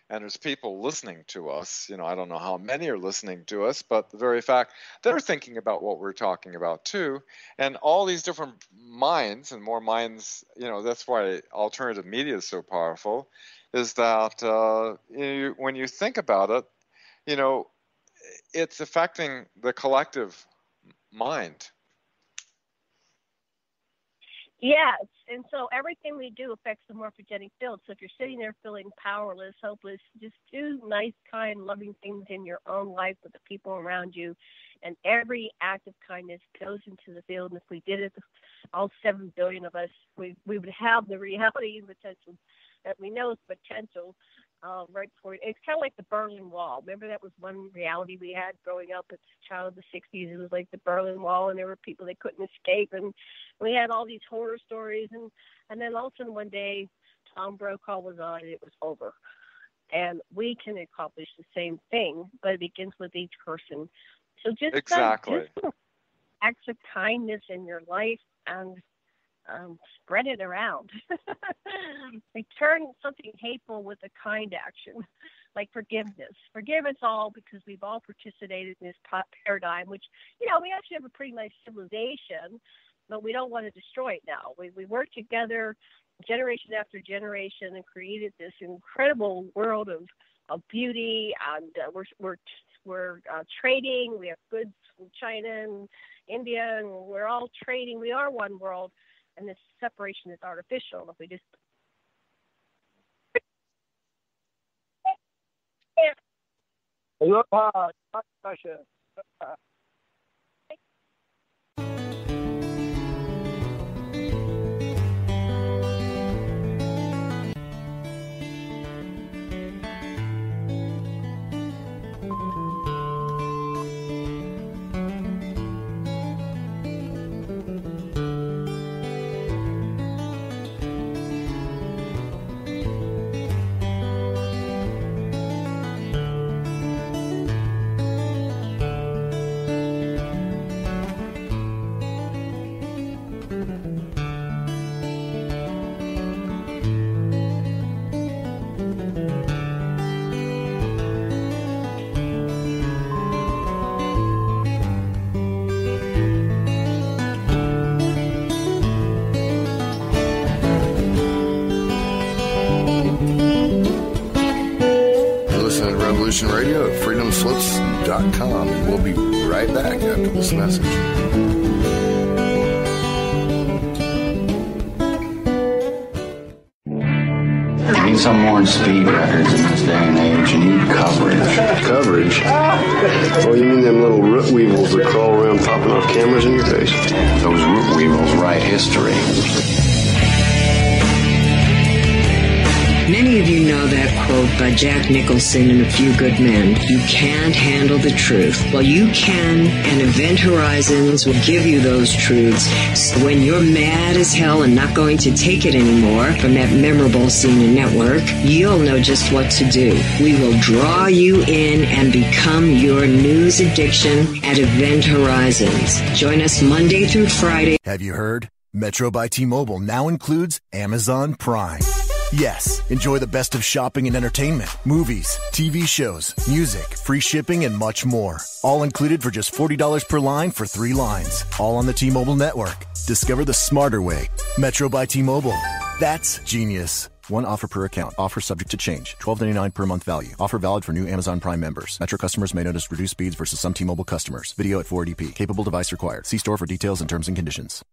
G: and there's people listening to us, I don't know how many are listening to us, but the very fact they're thinking about what we're talking about too. And all these different minds and more minds, that's why alternative media is so powerful, is that when you think about it, it's affecting the collective mind.
O: Yes, and so everything we do affects the morphogenic field. So if you're sitting there feeling powerless, hopeless, just do nice, kind, loving things in your own life with the people around you, and every act of kindness goes into the field. And if we did it, all 7 billion of us, we would have the reality and potential that we know is potential right before it. It's kind of like the Berlin Wall. Remember, that was one reality we had growing up as a child of the 60s. It was like the Berlin Wall, and there were people that couldn't escape, and we had all these horror stories, and then all of a sudden one day Tom Brokaw was on, and it was over. And we can accomplish the same thing, but it begins with each person. So just
G: exactly.
O: Just acts of kindness in your life and spread it around. Return something hateful with a kind action, like forgiveness. Forgive us all, because we've all participated in this paradigm, which, we actually have a pretty nice civilization, but we don't want to destroy it now. We work together generation after generation and created this incredible world of beauty, and we're trading. We have goods from China and India, and we're all trading. We are one world. And this separation is artificial. If we just
H: Radio at freedomslips.com, and we'll be right back after this message.
P: You need some more speed records in this day and age. You need coverage.
H: Coverage? Oh, you mean them little root weevils that crawl around popping off cameras in your face?
P: Those root weevils write history.
B: Many
Q: many of you know that quote by Jack Nicholson in A Few Good Men? You can't handle the truth. Well, you can, and Event Horizons will give you those truths. So when you're mad as hell and not going to take it anymore from that memorable senior network, you'll know just what to do. We will draw you in and become your news addiction at Event Horizons. Join us Monday through Friday.
R: Have you heard? Metro by T-Mobile now includes Amazon Prime. Yes, enjoy the best of shopping and entertainment, movies, TV shows, music, free shipping, and much more. All included for just $40 per line for 3 lines. All on the T-Mobile network. Discover the smarter way. Metro by T-Mobile. That's genius. One offer per account. Offer subject to change. $12.99 per month value. Offer valid for new Amazon Prime members. Metro customers may notice reduced speeds versus some T-Mobile customers. Video at 480p. Capable device required. See store for details and terms and conditions.